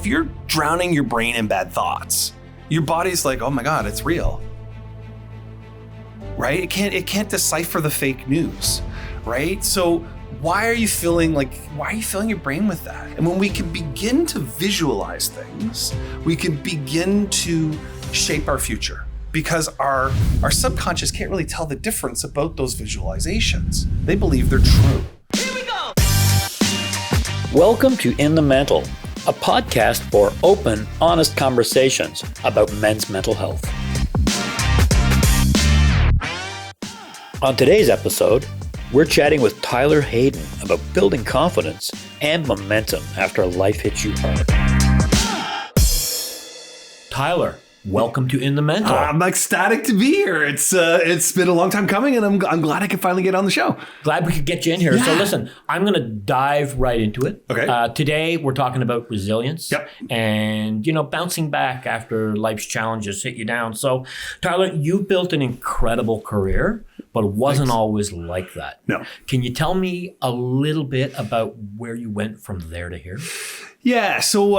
if you're drowning your brain in bad thoughts, your body's like, oh my God, it's real. Right? It can't decipher the fake news, right? So why are you filling your brain with that? And when we can begin to visualize things, we can begin to shape our future, because our subconscious can't really tell the difference about those visualizations. They believe they're true. Here we go. Welcome to In the Mental, a podcast for open, honest conversations about men's mental health. On today's episode, we're chatting with Tyler Hayden about building confidence and momentum after life hits you hard. Tyler, welcome to In the Mental. I'm ecstatic to be here. It's been a long time coming, and I'm glad I could finally get on the show. Glad we could get you in here. Yeah. So listen, I'm going to dive right into it. Okay. Today, we're talking about resilience. Yep. And, bouncing back after life's challenges hit you down. So, Tyler, you've built an incredible career, but it wasn't always like that. No. Can you tell me a little bit about where you went from there to here? Yeah. So,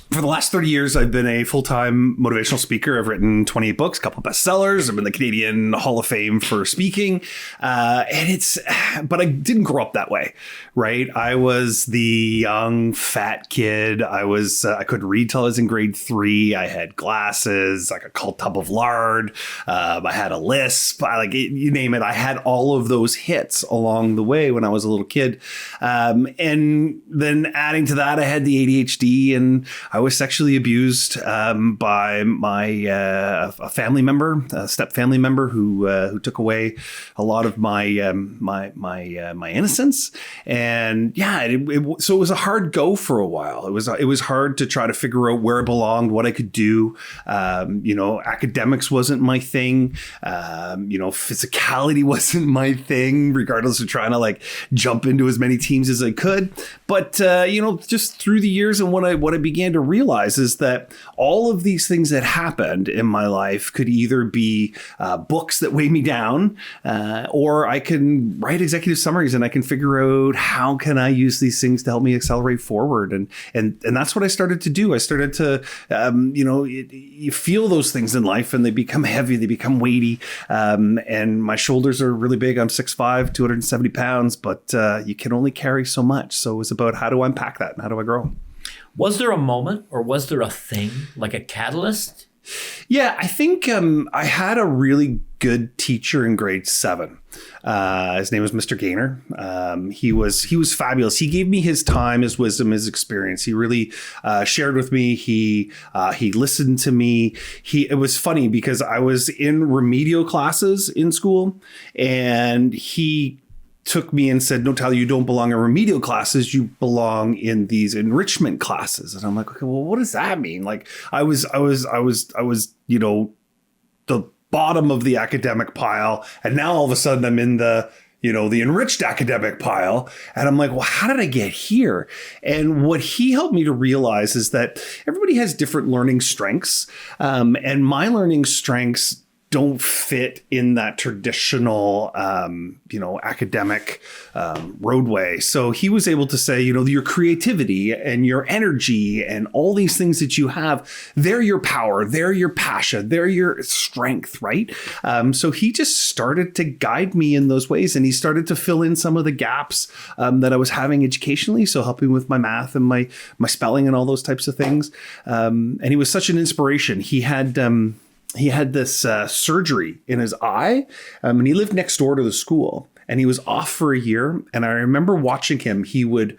for the last 30 years, I've been a full-time motivational speaker. I've written 28 books, a couple bestsellers. I've been the Canadian Hall of Fame for speaking. But I didn't grow up that way, right? I was the young, fat kid. I couldn't read till I was in grade 3. I had glasses, like a cold tub of lard. I had a lisp, you name it. I had all of those hits along the way when I was a little kid. And then adding to that, I had the ADHD, and I was sexually abused by my a family member, a step family member who took away a lot of my innocence. And yeah, so it was a hard go for a while. It was hard to try to figure out where I belonged, what I could do. Academics wasn't my thing. Physicality wasn't my thing, regardless of trying to jump into as many teams as I could. But just through the years, and what I began to realize is that all of these things that happened in my life could either be books that weigh me down, or I can write executive summaries, and I can figure out how can I use these things to help me accelerate forward. And that's what I started to do. I started to, you feel those things in life, and they become heavy, they become weighty. And my shoulders are really big. I'm 6'5", 270 pounds, but you can only carry so much. So it was about how do I unpack that and how do I grow? Was there a moment, or was there a thing, like a catalyst? Yeah, I think I had a really good teacher in grade 7. His name was Mr. Gaynor. He was fabulous. He gave me his time, his wisdom, his experience. He really shared with me. He listened to me. It was funny because I was in remedial classes in school, and he took me and said, "No, Tyler, you don't belong in remedial classes. You belong in these enrichment classes." And I'm like, okay, well, what does that mean? I was, the bottom of the academic pile, and now all of a sudden I'm in the enriched academic pile. And I'm like, well, how did I get here? And what he helped me to realize is that everybody has different learning strengths. And my learning strengths don't fit in that traditional, academic roadway. So he was able to say, your creativity and your energy and all these things that you have, they're your power, they're your passion, they're your strength, right? So he just started to guide me in those ways, and he started to fill in some of the gaps that I was having educationally. So helping with my math and my spelling and all those types of things. And he was such an inspiration. He had this surgery in his eye, and he lived next door to the school, and he was off for a year. And I remember watching him. He would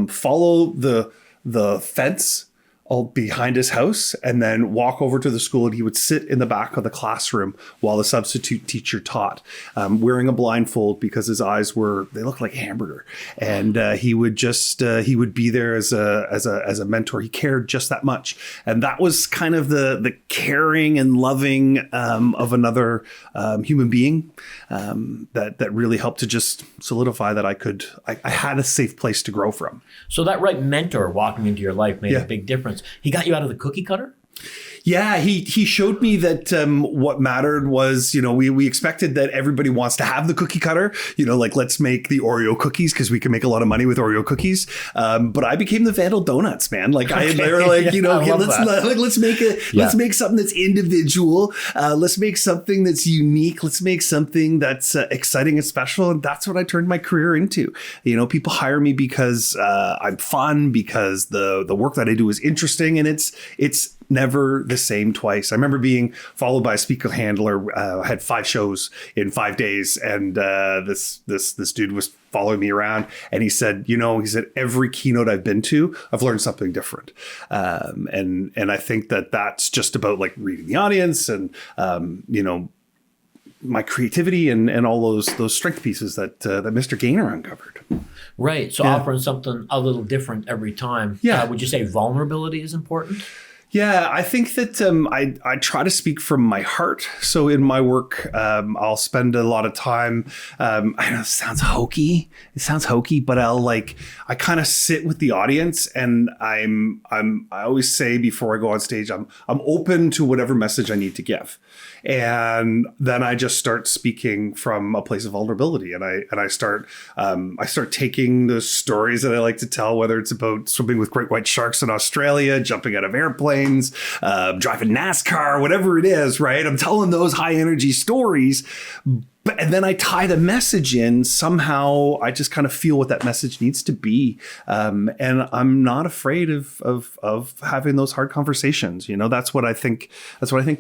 follow the fence all behind his house and then walk over to the school, and he would sit in the back of the classroom while the substitute teacher taught, wearing a blindfold because his eyes they looked like a hamburger. And he would be there as a mentor. He cared just that much. And that was kind of the caring and loving of another human being that really helped to just solidify that I had a safe place to grow from. So that right mentor walking into your life made a big difference. He got you out of the cookie cutter? Yeah, he showed me that what mattered was, we expected that everybody wants to have the cookie cutter, like let's make the Oreo cookies because we can make a lot of money with Oreo cookies. But I became the Vandal Donuts, man. Like they were like, let's make something that's individual. Let's make something that's unique. Let's make something that's exciting and special. And that's what I turned my career into. People hire me because I'm fun, because the work that I do is interesting, and it's never the same twice. I remember being followed by a speaker handler. I had 5 shows in 5 days, and this dude was following me around, and he said, every keynote I've been to, I've learned something different. And I think that's just about like reading the audience and my creativity and all those strength pieces that Mr. Gaynor uncovered. Right. So offering something a little different every time. Yeah. Would you say vulnerability is important? Yeah, I think that I try to speak from my heart. So in my work, I'll spend a lot of time. I know it sounds hokey. But I kind of sit with the audience, and I always say before I go on stage, I'm open to whatever message I need to give. And then I just start speaking from a place of vulnerability, and I start taking the stories that I like to tell, whether it's about swimming with great white sharks in Australia, jumping out of airplanes, driving NASCAR, whatever it is, right? I'm telling those high energy stories. And then I tie the message in. Somehow I just kind of feel what that message needs to be. And I'm not afraid of having those hard conversations. That's what I think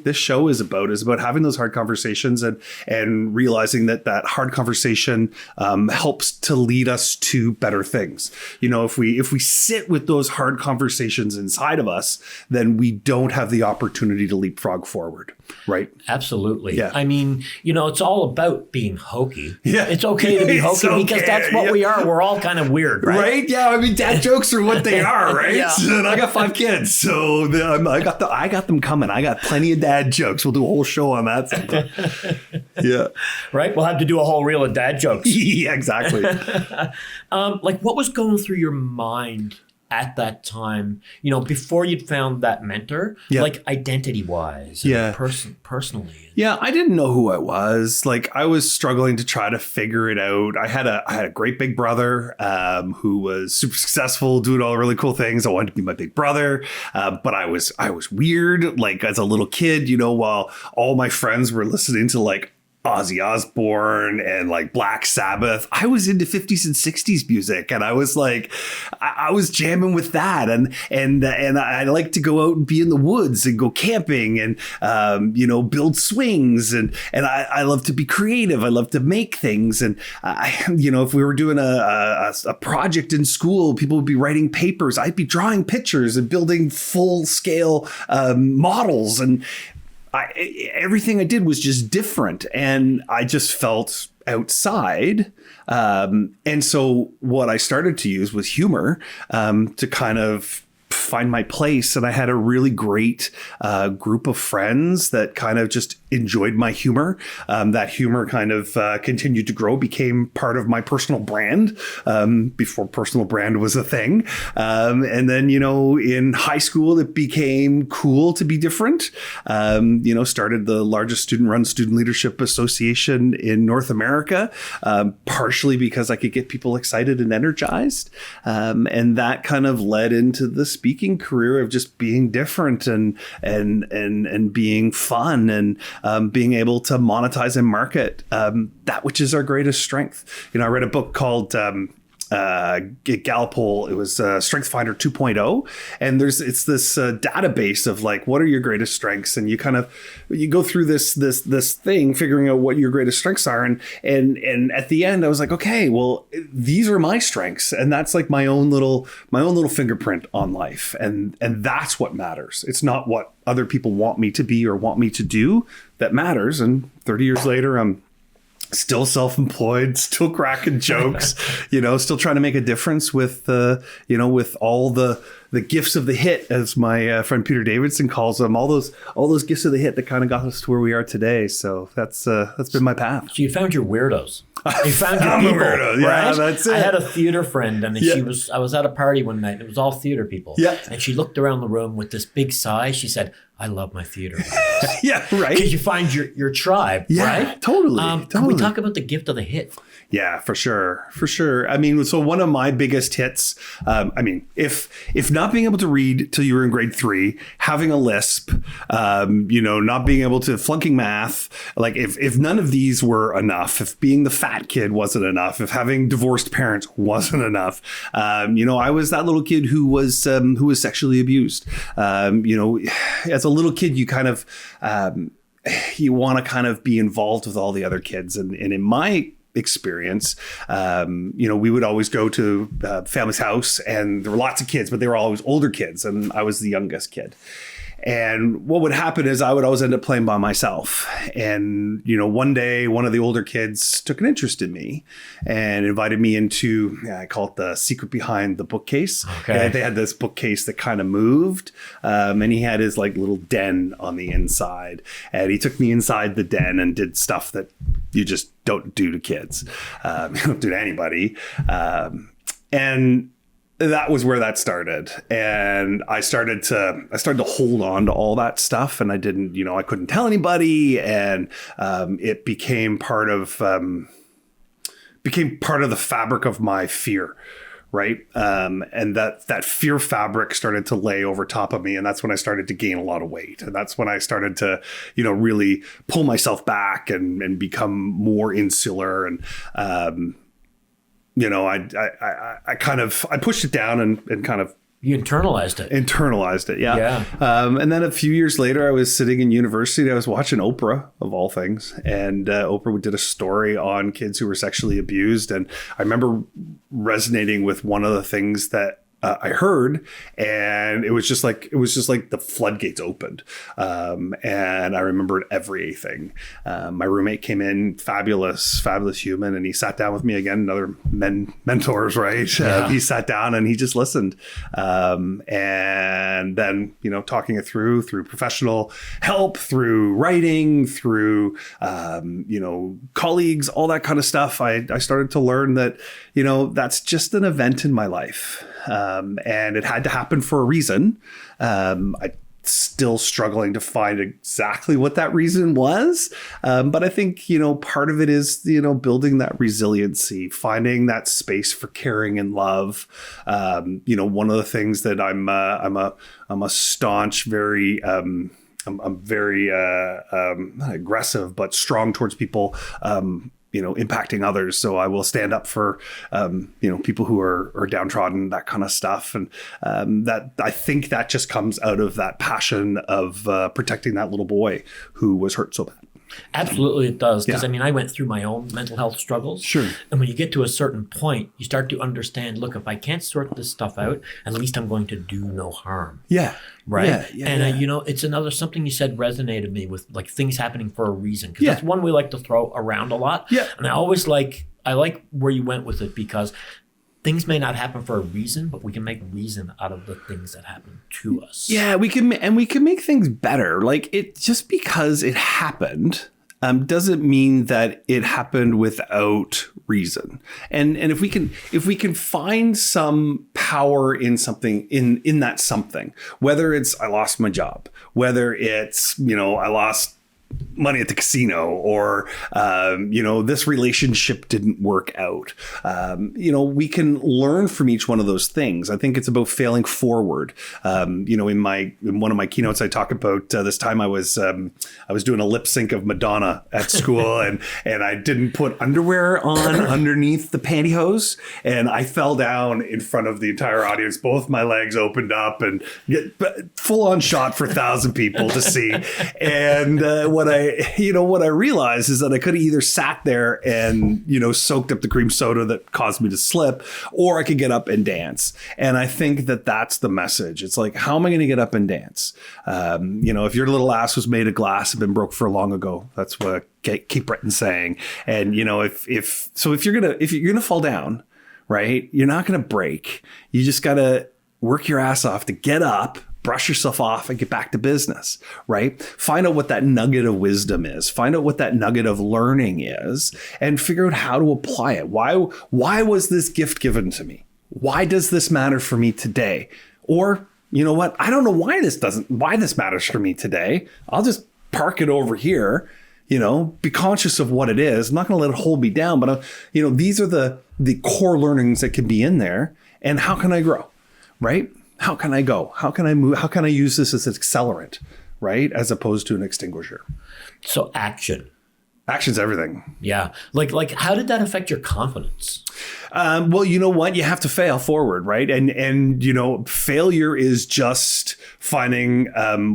this show is about having those hard conversations and realizing that hard conversation helps to lead us to better things. If we sit with those hard conversations inside of us, then we don't have the opportunity to leapfrog forward. Right. Absolutely. Yeah. I mean, it's all about being hokey. Yeah. It's okay to be hokey because that's what we are. We're all kind of weird, right? Right. Yeah. I mean, dad jokes are what they are, right? Yeah. And I got 5 kids, so I got them coming. I got plenty of dad jokes. We'll do a whole show on that sometime. Yeah. Right. We'll have to do a whole reel of dad jokes. Yeah, exactly. What was going through your mind at that time, before you'd found that mentor, like identity-wise, personally? Yeah, I didn't know who I was. Like, I was struggling to try to figure it out. I had a great big brother who was super successful, doing all really cool things. I wanted to be my big brother, but I was weird. Like, as a little kid, while all my friends were listening to like Ozzy Osbourne and like Black Sabbath, I was into 50s and 60s music, and I was like, I was jamming with that, and I like to go out and be in the woods and go camping and build swings, and I love to be creative. I love to make things, and if we were doing a project in school, people would be writing papers. I'd be drawing pictures and building full scale models, and everything I did was just different, and I just felt outside. And so what I started to use was humor to kind of find my place. And I had a really great group of friends that kind of just enjoyed my humor. That humor kind of continued to grow, became part of my personal brand before personal brand was a thing. And then, in high school, it became cool to be different. Started the largest student-run student leadership association in North America, partially because I could get people excited and energized. And that kind of led into the speaking career of just being different and being fun and being able to monetize and market that which is our greatest strength. I read a book called Gallup. It was Strength Finder 2.0, and it's this database of like, what are your greatest strengths, and you go through this thing figuring out what your greatest strengths are, and at the end I was like, okay, well, these are my strengths, and that's like my own little fingerprint on life, and that's what matters. It's not what other people want me to be or want me to do that matters. And 30 years later, I'm still self-employed, still cracking jokes, still trying to make a difference with all the the gifts of the hit, as my friend Peter Davidson calls them, all those gifts of the hit that kind of got us to where we are today. So that's been my path. So you found your weirdos. You found your I'm people, a weirdo. Yeah, right? that's it. I had a theater friend, and I was at a party one night, and it was all theater people. Yeah. And she looked around the room with this big sigh. She said, "I love my theater." Yeah, right. Because you find your tribe, right? Totally. Can we talk about the gift of the hit? Yeah, for sure. I mean, so one of my biggest hits, if not being able to read till you were in grade 3, having a lisp, not being able to flunking math, like if none of these were enough, if being the fat kid wasn't enough, if having divorced parents wasn't enough, I was that little kid who was sexually abused. As a little kid, you kind of, you want to kind of be involved with all the other kids. And in my experience, we would always go to family's house, and there were lots of kids, but they were always older kids, and I was the youngest kid. And what would happen is I would always end up playing by myself. And, one day, one of the older kids took an interest in me and invited me into, I call it the secret behind the bookcase. Okay. And they had this bookcase that kind of moved. And he had his like little den on the inside. And he took me inside the den and did stuff that you just don't do to kids. You don't do to anybody. And that was where that started. And I started to hold on to all that stuff, and I couldn't tell anybody. And it became part of the fabric of my fear. Right. And that fear fabric started to lay over top of me. And that's when I started to gain a lot of weight. And that's when I started to, really pull myself back and become more insular. And, I pushed it down and kind of. You internalized it. Yeah. Yeah. And then a few years later, I was sitting in university. I was watching Oprah, of all things. And Oprah did a story on kids who were sexually abused. And I remember resonating with one of the things that I heard, and it was just like the floodgates opened. And I remembered everything. My roommate came in, fabulous human, and he sat down with me again, another mentors, right? Yeah. He sat down and he just listened. And then, talking it through professional help, through writing, through, colleagues, all that kind of stuff. I started to learn that, that's just an event in my life. And it had to happen for a reason. I'm still struggling to find exactly what that reason was. But I think, part of it is, building that resiliency, finding that space for caring and love. One of the things that I'm a staunch, very, I'm very not aggressive, but strong towards people, impacting others. So I will stand up for, people who are downtrodden, that kind of stuff. And that I think that just comes out of that passion of protecting that little boy who was hurt so bad. Absolutely, it does. Because, Yeah. I went through my own mental health struggles. Sure. And when you get to a certain point, you start to understand, look, if I can't sort this stuff out, at least I'm going to do no harm. Yeah. Right. Yeah. And, it's something you said resonated me with, like, things happening for a reason. Because Yeah. that's one we like to throw around a lot. Yeah. And I like where you went with it, because things may not happen for a reason, but we can make reason out of the things that happen to us. Yeah, we can make things better. Like, it just because it happened doesn't mean that it happened without reason. And if we can find some power in something, in that something, whether it's I lost my job, whether it's I lost money at the casino, or this relationship didn't work out. We can learn from each one of those things. I think it's about failing forward. In one of my keynotes, I talk about this time I was doing a lip sync of Madonna at school, and I didn't put underwear on underneath the pantyhose, and I fell down in front of the entire audience. Both my legs opened up, and full on shot for 1,000 people to see. And what I realized is that I could have either sat there and, soaked up the cream soda that caused me to slip, or I could get up and dance. And I think that that's the message. It's like, how am I going to get up and dance? If your little ass was made of glass, had been broke for long ago. That's what Kate Bretton's saying. And, if you're going to fall down, right, you're not going to break. You just got to work your ass off to get up, brush yourself off and get back to business, right? Find out what that nugget of wisdom is. Find out what that nugget of learning is and figure out how to apply it. Why was this gift given to me? Why does this matter for me today? Or, you know what? I don't know why this matters for me today. I'll just park it over here, be conscious of what it is. I'm not going to let it hold me down, but these are the core learnings that can be in there. And how can I grow, right? How can I go? How can I move? How can I use this as an accelerant, right? As opposed to an extinguisher. So action. Action's everything. Yeah. Like how did that affect your confidence? Well, you know what? You have to fail forward, right? And failure is just finding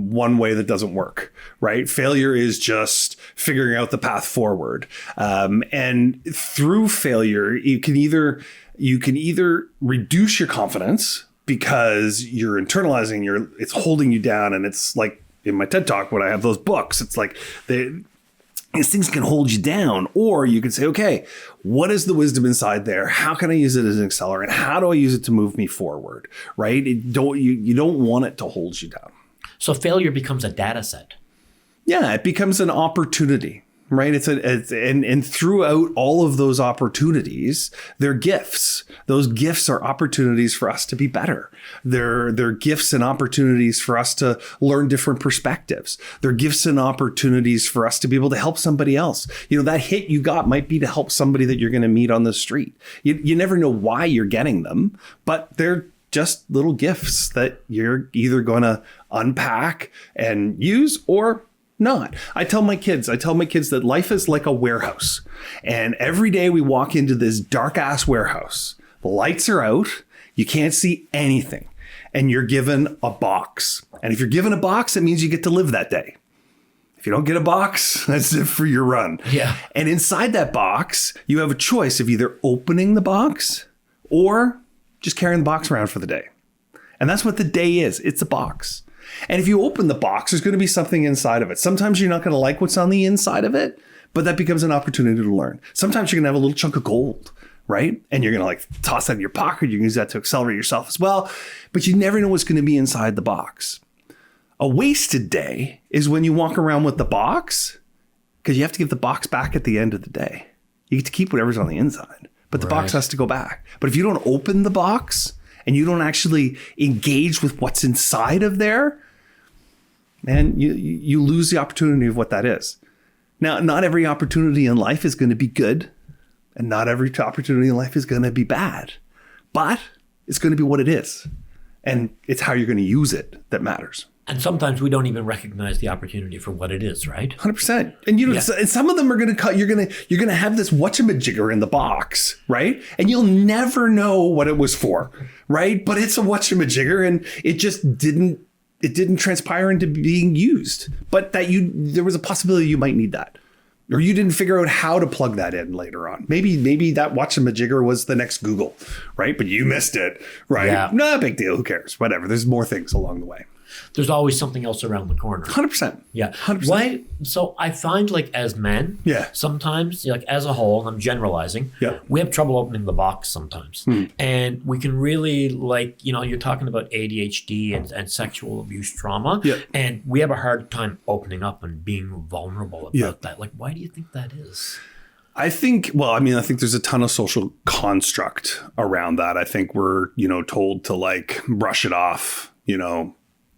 one way that doesn't work, right? Failure is just figuring out the path forward. And through failure, you can either reduce your confidence because you're internalizing it's holding you down. And it's like in my TED Talk, when I have those books, it's like these things can hold you down. Or you can say, okay, what is the wisdom inside there? How can I use it as an accelerant? How do I use it to move me forward? Right? You don't want it to hold you down. So failure becomes a data set. Yeah, it becomes an opportunity. Right. And throughout all of those opportunities, they're gifts. Those gifts are opportunities for us to be better. They're gifts and opportunities for us to learn different perspectives. They're gifts and opportunities for us to be able to help somebody else. That hit you got might be to help somebody that you're going to meet on the street. You never know why you're getting them, but they're just little gifts that you're either going to unpack and use or not. I tell my kids that life is like a warehouse. And every day we walk into this dark ass warehouse. The lights are out. You can't see anything. And you're given a box. And if you're given a box, it means you get to live that day. If you don't get a box, that's it for your run. Yeah. And inside that box, you have a choice of either opening the box or just carrying the box around for the day. And that's what the day is. It's a box. And if you open the box, there's going to be something inside of it. Sometimes you're not going to like what's on the inside of it, but that becomes an opportunity to learn. Sometimes you're going to have a little chunk of gold, right? And you're going to toss that in your pocket. You can use that to accelerate yourself as well. But you never know what's going to be inside the box. A wasted day is when you walk around with the box because you have to give the box back at the end of the day. You get to keep whatever's on the inside, but the box has to go back. But if you don't open the box and you don't actually engage with what's inside of there, and you lose the opportunity of what that is. Now, not every opportunity in life is going to be good, and not every opportunity in life is going to be bad, but it's going to be what it is, and it's how you're going to use it that matters. And sometimes we don't even recognize the opportunity for what it is, right? 100%. And and some of them are going to cut. You're going to have this whatchamajigger in the box, right? And you'll never know what it was for, right? But it's a whatchamajigger, and it just didn't transpire into being used, but there was a possibility you might need that, or you didn't figure out how to plug that in later on. Maybe that whatchamajigger was the next Google, right? But you missed it, right? Yeah. No big deal. Who cares? Whatever. There's more things along the way. There's always something else around the corner. 100%. Yeah. 100%. Why? So I find as men, sometimes as a whole, and I'm generalizing, we have trouble opening the box sometimes. And we can really you're talking about ADHD and sexual abuse trauma. And we have a hard time opening up and being vulnerable about that. Why do you think that is? I think there's a ton of social construct around that. I think we're, told to brush it off,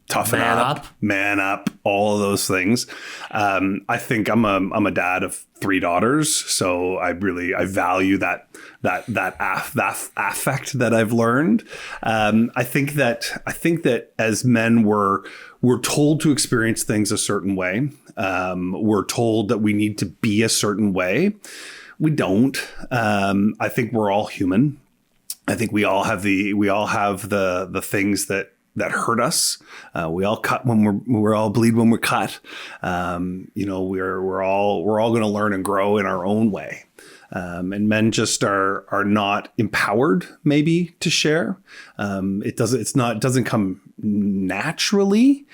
toughen up, man up, all of those things. I think I'm a dad of 3 daughters, so I value that affect that I've learned. I think that as men we're told to experience things a certain way. We're told that we need to be a certain way. We don't. I think we're all human. I think we all have the things that hurt us. We all cut when we're all bleed when we're cut. We're all going to learn and grow in our own way. And men just are not empowered maybe to share. It doesn't come naturally.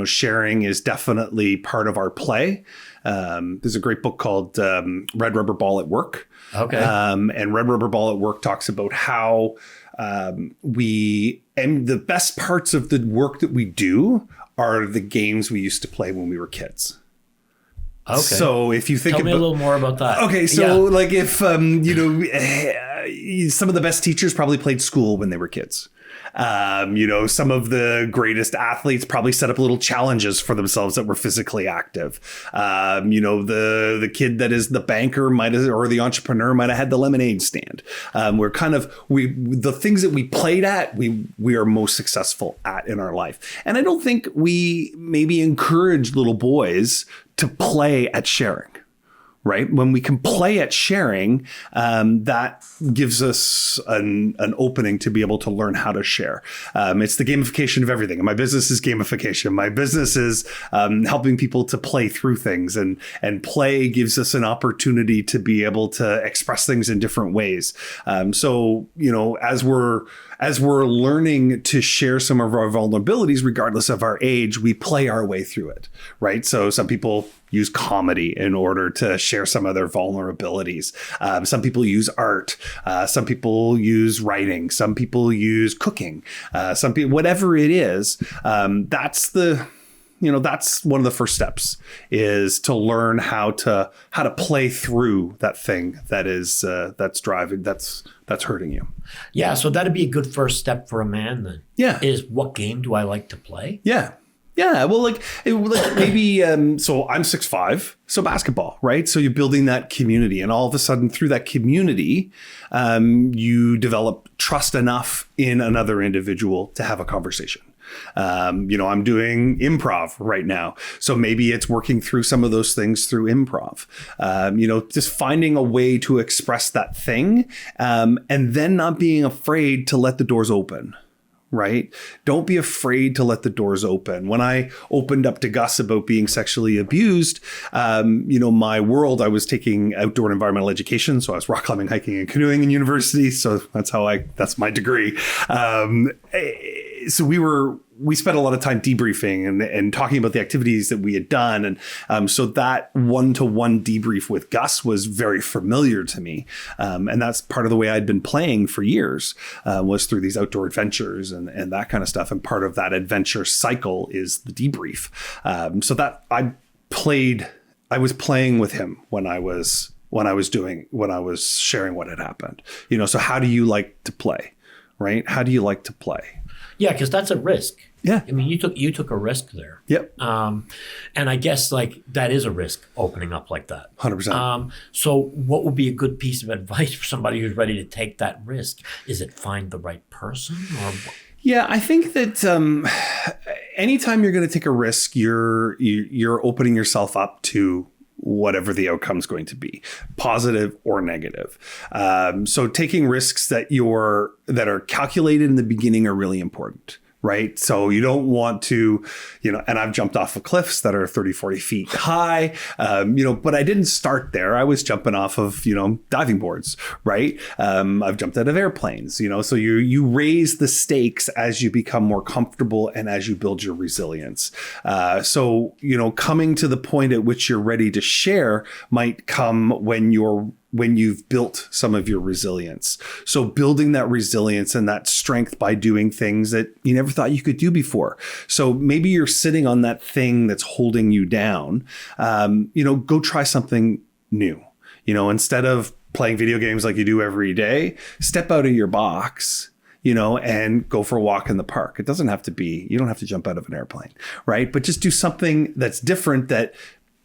Sharing is definitely part of our play. There's a great book called Red Rubber Ball at Work. Okay. And Red Rubber Ball at Work talks about how And the best parts of the work that we do are the games we used to play when we were kids. Okay. So if you think Tell me a little more about that. Okay. So like if, some of the best teachers probably played school when they were kids. Some of the greatest athletes probably set up little challenges for themselves that were physically active. The kid that is the banker or the entrepreneur might have had the lemonade stand. The things that we played at, we are most successful at in our life. And I don't think we maybe encourage little boys to play at sharing. Right? When we can play at sharing, that gives us an opening to be able to learn how to share. It's the gamification of everything. And my business is gamification. My business is helping people to play through things, and play gives us an opportunity to be able to express things in different ways. As we're learning to share some of our vulnerabilities, regardless of our age, we play our way through it, right? So some people use comedy in order to share some of their vulnerabilities. Some people use art. Some people use writing. Some people use cooking. Some people, whatever it is, that's one of the first steps, is to learn how to play through that thing that is that's hurting you. Yeah, so that'd be a good first step for a man then. Yeah, is what game do I like to play? Yeah. Well, maybe so I'm 6'5", so basketball, right? So you're building that community, and all of a sudden through that community, you develop trust enough in another individual to have a conversation. I'm doing improv right now. So maybe it's working through some of those things through improv, just finding a way to express that thing, and then not being afraid to let the doors open. Right? Don't be afraid to let the doors open. When I opened up to Gus about being sexually abused, my world, I was taking outdoor and environmental education. So I was rock climbing, hiking, and canoeing in university. So that's my degree. So we spent a lot of time debriefing and talking about the activities that we had done. And so that one-to-one debrief with Gus was very familiar to me. And that's part of the way I'd been playing for years, was through these outdoor adventures and that kind of stuff. And part of that adventure cycle is the debrief. So that I was playing with him when I was sharing what had happened. So how do you like to play? Right? How do you like to play? Yeah, because that's a risk. Yeah. I mean, you took a risk there. Yep. And I guess that is a risk, opening up like that. 100%. So what would be a good piece of advice for somebody who's ready to take that risk? Is it find the right person or what? Yeah, I think that anytime you're going to take a risk, you're opening yourself up to whatever the outcome is going to be, positive or negative. So taking risks that are calculated in the beginning are really important. Right. So you don't want to, and I've jumped off of cliffs that are 30, 40 feet high, but I didn't start there. I was jumping off of, diving boards. Right. I've jumped out of airplanes, so you raise the stakes as you become more comfortable and as you build your resilience. So coming to the point at which you're ready to share might come when you've built some of your resilience. So building that resilience and that strength by doing things that you never thought you could do before. So maybe you're sitting on that thing that's holding you down. Go try something new. Instead of playing video games like you do every day, step out of your box, and go for a walk in the park. It doesn't have to be, you don't have to jump out of an airplane, right? But just do something that's different, that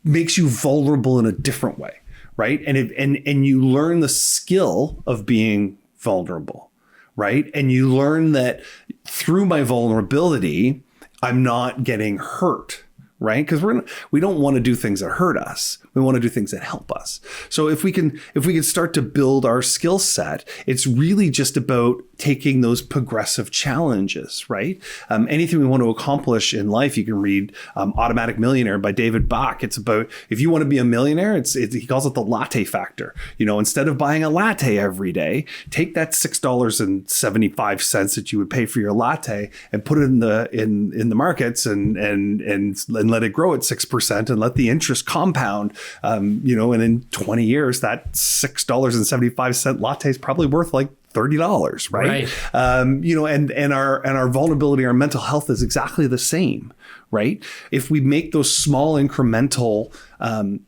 makes you vulnerable in a different way. Right. And you learn the skill of being vulnerable. Right. And you learn that through my vulnerability, I'm not getting hurt. Right. Because we don't want to do things that hurt us. We want to do things that help us. So if we can start to build our skill set, it's really just about taking those progressive challenges, right? Anything we want to accomplish in life, you can read Automatic Millionaire by David Bach. It's about, if you want to be a millionaire, he calls it the latte factor. Instead of buying a latte every day, take that $6.75 that you would pay for your latte and put it in the markets and let it grow at 6% and let the interest compound. And in 20 years, that $6.75 latte is probably worth like $30, right? And our vulnerability, our mental health is exactly the same, right? If we make those small incremental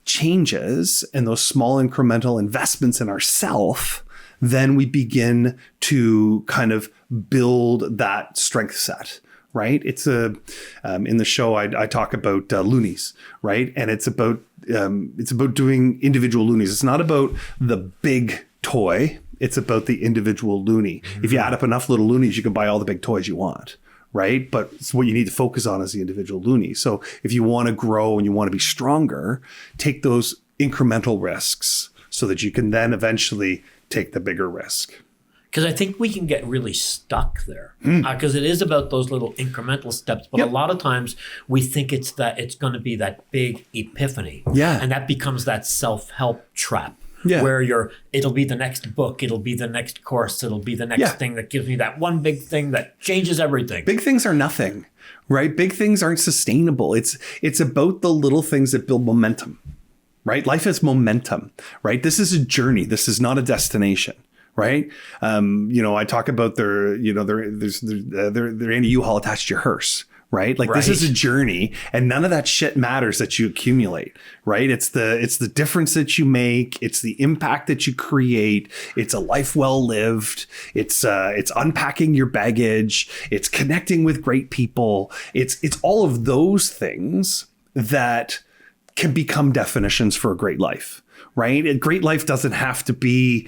changes and those small incremental investments in ourself, then we begin to kind of build that strength set. Right. It's in the show I talk about loonies, right? And it's about doing individual loonies. It's not about the big toy. It's about the individual loony. Mm-hmm. If you add up enough little loonies, you can buy all the big toys you want, right? But what you need to focus on is the individual loony. So if you want to grow and you want to be stronger, take those incremental risks so that you can then eventually take the bigger risk. Because I think we can get really stuck there because it is about those little incremental steps. But a lot of times we think it's going to be that big epiphany. Yeah. And that becomes that self-help trap. Yeah. Where it'll be the next book, it'll be the next course, it'll be the next thing that gives me that one big thing that changes everything. Big things are nothing, right? Big things aren't sustainable. It's about the little things that build momentum, right? Life is momentum, right? This is a journey. This is not a destination, right? I talk about their Andy U-Haul attached to your hearse. Right? Like this is a journey and none of that shit matters that you accumulate, right? It's the difference that you make. It's the impact that you create. It's a life well lived. It's unpacking your baggage. It's connecting with great people. It's all of those things that can become definitions for a great life, right? A great life doesn't have to be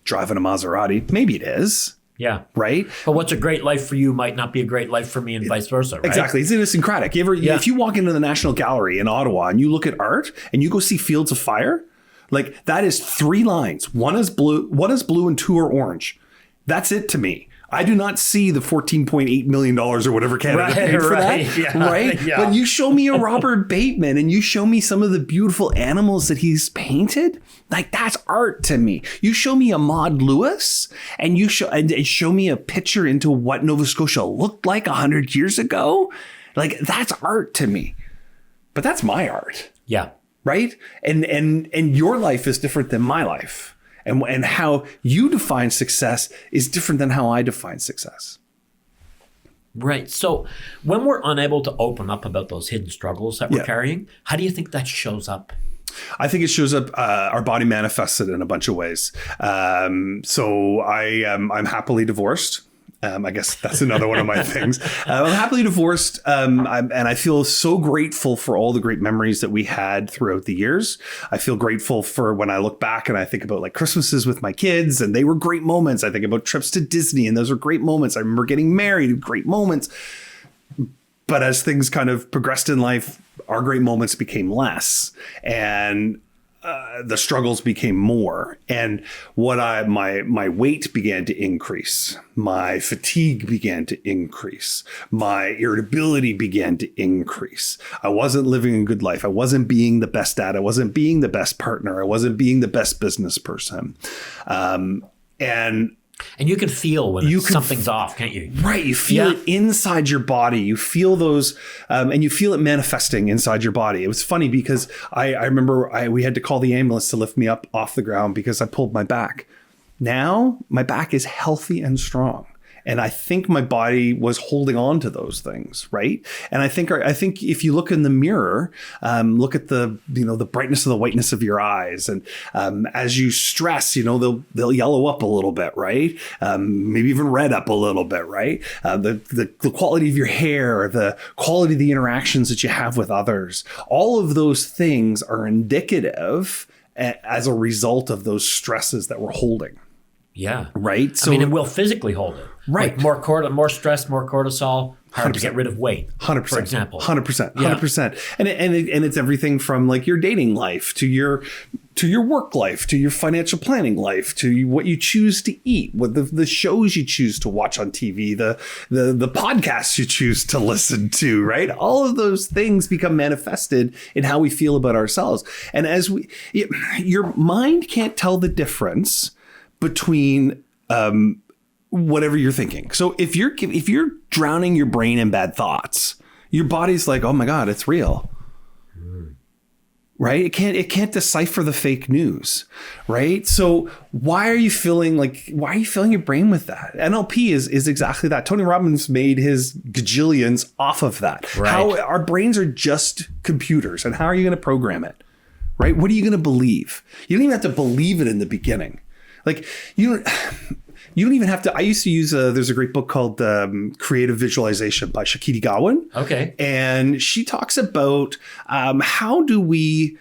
driving a Maserati. Maybe it is. Yeah. Right. But what's a great life for you might not be a great life for me and vice versa. Right? Exactly. It's idiosyncratic. If you walk into the National Gallery in Ottawa and you look at art and you go see Fields of Fire, like that is 3 lines. One is blue and 2 are orange. That's it to me. I do not see the $14.8 million or whatever Canada paid for that. Yeah, right. Yeah. But you show me a Robert Bateman and you show me some of the beautiful animals that he's painted. Like that's art to me. You show me a Maud Lewis and you show me a picture into what Nova Scotia looked like 100 years ago. Like that's art to me. But that's my art. Yeah. Right. And your life is different than my life. And how you define success is different than how I define success. Right. So when we're unable to open up about those hidden struggles that we're carrying, how do you think that shows up? I think it shows up, our body manifests it in a bunch of ways. So I'm happily divorced. I guess that's another one of my things. I'm happily divorced, and I feel so grateful for all the great memories that we had throughout the years. I feel grateful for when I look back and I think about like Christmases with my kids, and they were great moments. I think about trips to Disney, and those were great moments. I remember getting married, great moments. But as things kind of progressed in life, our great moments became less, and the struggles became more, and my weight began to increase, my fatigue began to increase, my irritability began to increase. I wasn't living a good life. I wasn't being the best dad. I wasn't being the best partner. I wasn't being the best business person. And you can feel when something's off, can't you? Right. You feel it inside your body. You feel those, and you feel it manifesting inside your body. It was funny because I remember we had to call the ambulance to lift me up off the ground because I pulled my back. Now my back is healthy and strong. And I think my body was holding on to those things, right? And I think if you look in the mirror, look at the brightness of the whiteness of your eyes, and as you stress, they'll yellow up a little bit, right? Maybe even red up a little bit, right? The quality of your hair, the quality of the interactions that you have with others, all of those things are indicative as a result of those stresses that we're holding. Yeah. Right. So, and we'll physically hold it. Right. Like more stress, more cortisol, hard 100%. To get rid of weight. 100%. For example. 100%. 100%. And it's everything from like your dating life to your work life, to your financial planning life, to what you choose to eat, what the shows you choose to watch on TV, the podcasts you choose to listen to, right? All of those things become manifested in how we feel about ourselves. And your mind can't tell the difference between whatever you're thinking. So if you're drowning your brain in bad thoughts, your body's like, oh my God, it's real. right? It can't decipher the fake news, right? So why are you filling your brain with that? NLP is exactly that. Tony Robbins made his gajillions off of that. Right. How our brains are just computers, and how are you going to program it, right? What are you going to believe? You don't even have to believe it in the beginning. Like you don't even have to. I used to use there's a great book called Creative Visualization by Shakiti Gawain. Okay. And she talks about how do we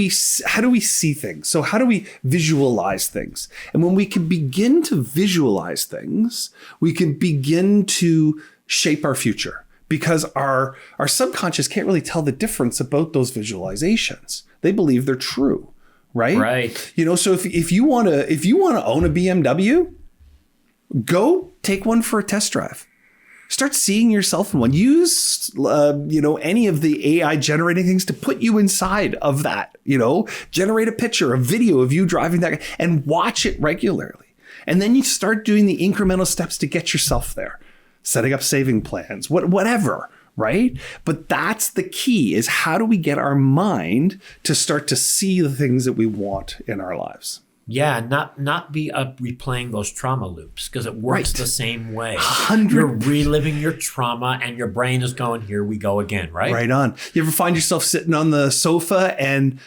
see things? So how do we visualize things? And when we can begin to visualize things, we can begin to shape our future, because our subconscious can't really tell the difference about those visualizations. They believe they're true, right? Right. So if you want to own a BMW, go take one for a test drive. Start seeing yourself in one. Use, any of the AI generating things to put you inside of that. Generate a picture, a video of you driving that, and watch it regularly. And then you start doing the incremental steps to get yourself there. Setting up saving plans, whatever, right? But that's the key: is how do we get our mind to start to see the things that we want in our lives? Yeah, not be replaying those trauma loops, because it works the same way. 100. You're reliving your trauma, and your brain is going, here we go again, right? Right on. You ever find yourself sitting on the sofa and,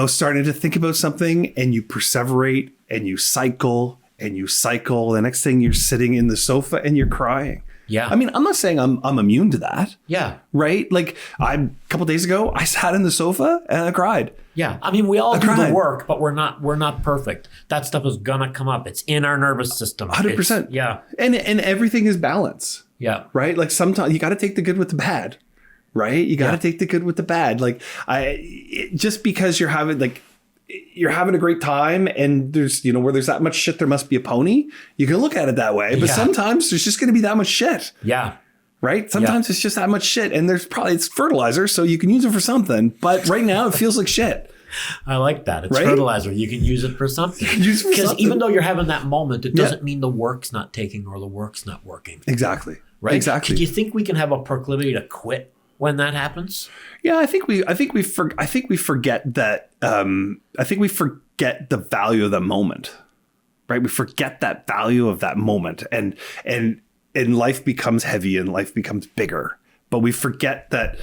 starting to think about something, and you perseverate and you cycle and you cycle. The next thing, you're sitting in the sofa and you're crying. Yeah. I mean, I'm not saying I'm immune to that. Yeah. Right? Like a couple of days ago, I sat in the sofa and I cried. Yeah. I mean, we all do the work, but we're not perfect. That stuff is gonna come up. It's in our nervous system. 100%. Yeah. And everything is balance. Yeah. Right? Like sometimes you got to take the good with the bad. Right? You got to take the good with the bad. Like just because you're having a great time, and there's, where there's that much shit, there must be a pony. You can look at it that way, but sometimes there's just going to be that much shit. Yeah. Right? Sometimes it's just that much shit, and it's fertilizer, so you can use it for something. But right now it feels like shit. I like that. It's fertilizer. You can use it for something. Because even though you're having that moment, it doesn't mean the work's not taking or the work's not working. Exactly. Right? Exactly. Do you think we can have a proclivity to quit when that happens? Yeah, I think we forget that. I think we forget the value of the moment, right? We forget that value of that moment, and life becomes heavy and life becomes bigger. But we forget that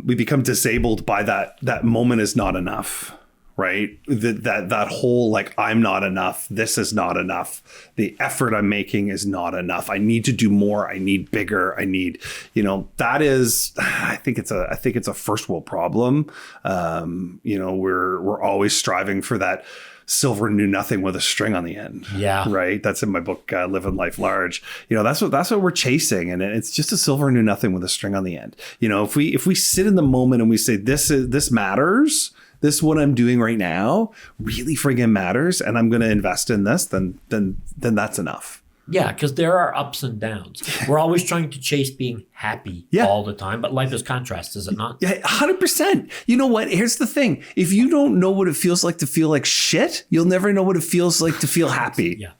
we become disabled by that moment is not enough. Right? That whole, I'm not enough. This is not enough. The effort I'm making is not enough. I need to do more. I need bigger. I need, that is, I think it's a first world problem. We're always striving for that silver knew nothing with a string on the end. Yeah. Right. That's in my book, Living Life Large. That's what we're chasing. And it's just a silver knew nothing with a string on the end. If we sit in the moment and we say, this matters, this is what I'm doing right now really friggin' matters, and I'm going to invest in this, then that's enough. Yeah, because there are ups and downs. We're always trying to chase being happy all the time, but life is contrast, is it not? Yeah, 100%. You know what? Here's the thing. If you don't know what it feels like to feel like shit, you'll never know what it feels like to feel happy. Yeah.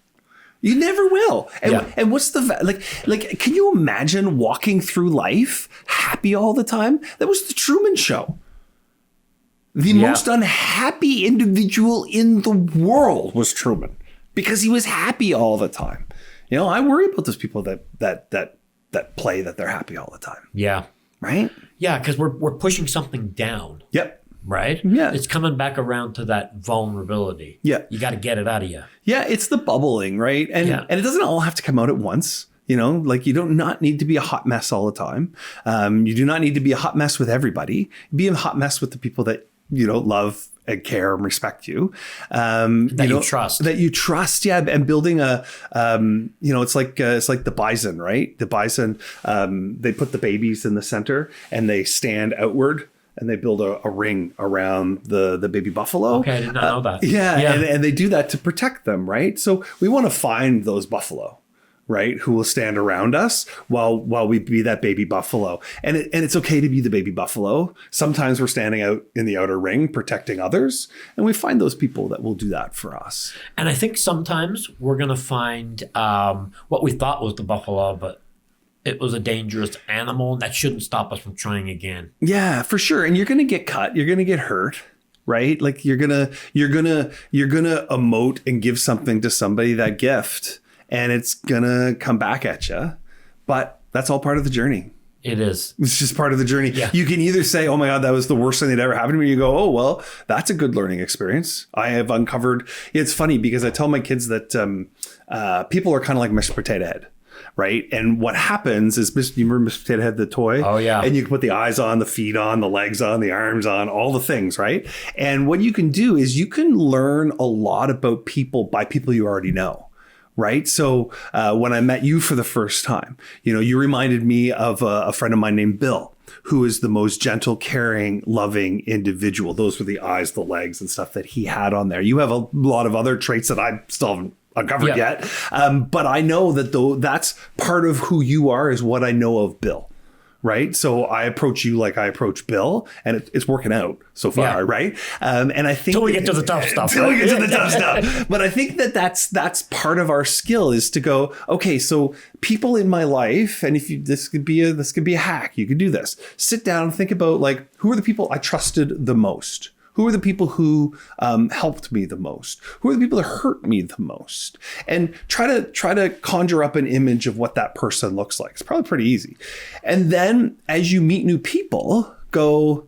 You never will. And what's the can you imagine walking through life happy all the time? That was the Truman Show. The most unhappy individual in the world was Truman, because he was happy all the time. I worry about those people that play that they're happy all the time. Yeah. Right? Yeah, because we're pushing something down. Yep. Right? Yeah. It's coming back around to that vulnerability. Yeah. You got to get it out of you. Yeah, it's the bubbling, right? And it doesn't all have to come out at once. You do not need to be a hot mess all the time. You do not need to be a hot mess with everybody. Be a hot mess with the people that love and care and respect you. You trust. That you trust, yeah. And building it's like the bison, right? The bison, they put the babies in the center and they stand outward and they build a ring around the baby buffalo. Okay, I did not know that. Yeah. And they do that to protect them, right? So we want to find those buffalo, right, who will stand around us while we be that baby buffalo. And it's okay to be the baby buffalo. Sometimes we're standing out in the outer ring protecting others, and we find those people that will do that for us. And I think sometimes we're going to find what we thought was the buffalo, but it was a dangerous animal, and that shouldn't stop us from trying again. Yeah, for sure. And you're going to get cut. You're going to get hurt. right? Like you're gonna emote and give something to somebody, that gift, and it's gonna come back at you. But that's all part of the journey. It is. It's just part of the journey. Yeah. You can either say, oh my God, that was the worst thing that ever happened to me. You go, oh, well, that's a good learning experience. I have uncovered. It's funny because I tell my kids that people are kind of like Mr. Potato Head, right? And what happens is, you remember Mr. Potato Head, the toy? Oh, yeah. And you can put the eyes on, the feet on, the legs on, the arms on, all the things, right? And what you can do is you can learn a lot about people by people you already know. Right. So when I met you for the first time, you reminded me of a friend of mine named Bill, who is the most gentle, caring, loving individual. Those were the eyes, the legs and stuff that he had on there. You have a lot of other traits that I still haven't uncovered yet. But I know that that's part of who you are, is what I know of Bill. Right. So I approach you like I approach Bill, and it's working out so far. Yeah. Right. And I think till we get to the tough stuff. Till we get to the tough stuff. But I think that's part of our skill, is to go, okay, so people in my life, and if this could be a hack, you could do this. Sit down and think about, like, who are the people I trusted the most? Who are the people who helped me the most? Who are the people that hurt me the most? And try to conjure up an image of what that person looks like. It's probably pretty easy. And then as you meet new people, go,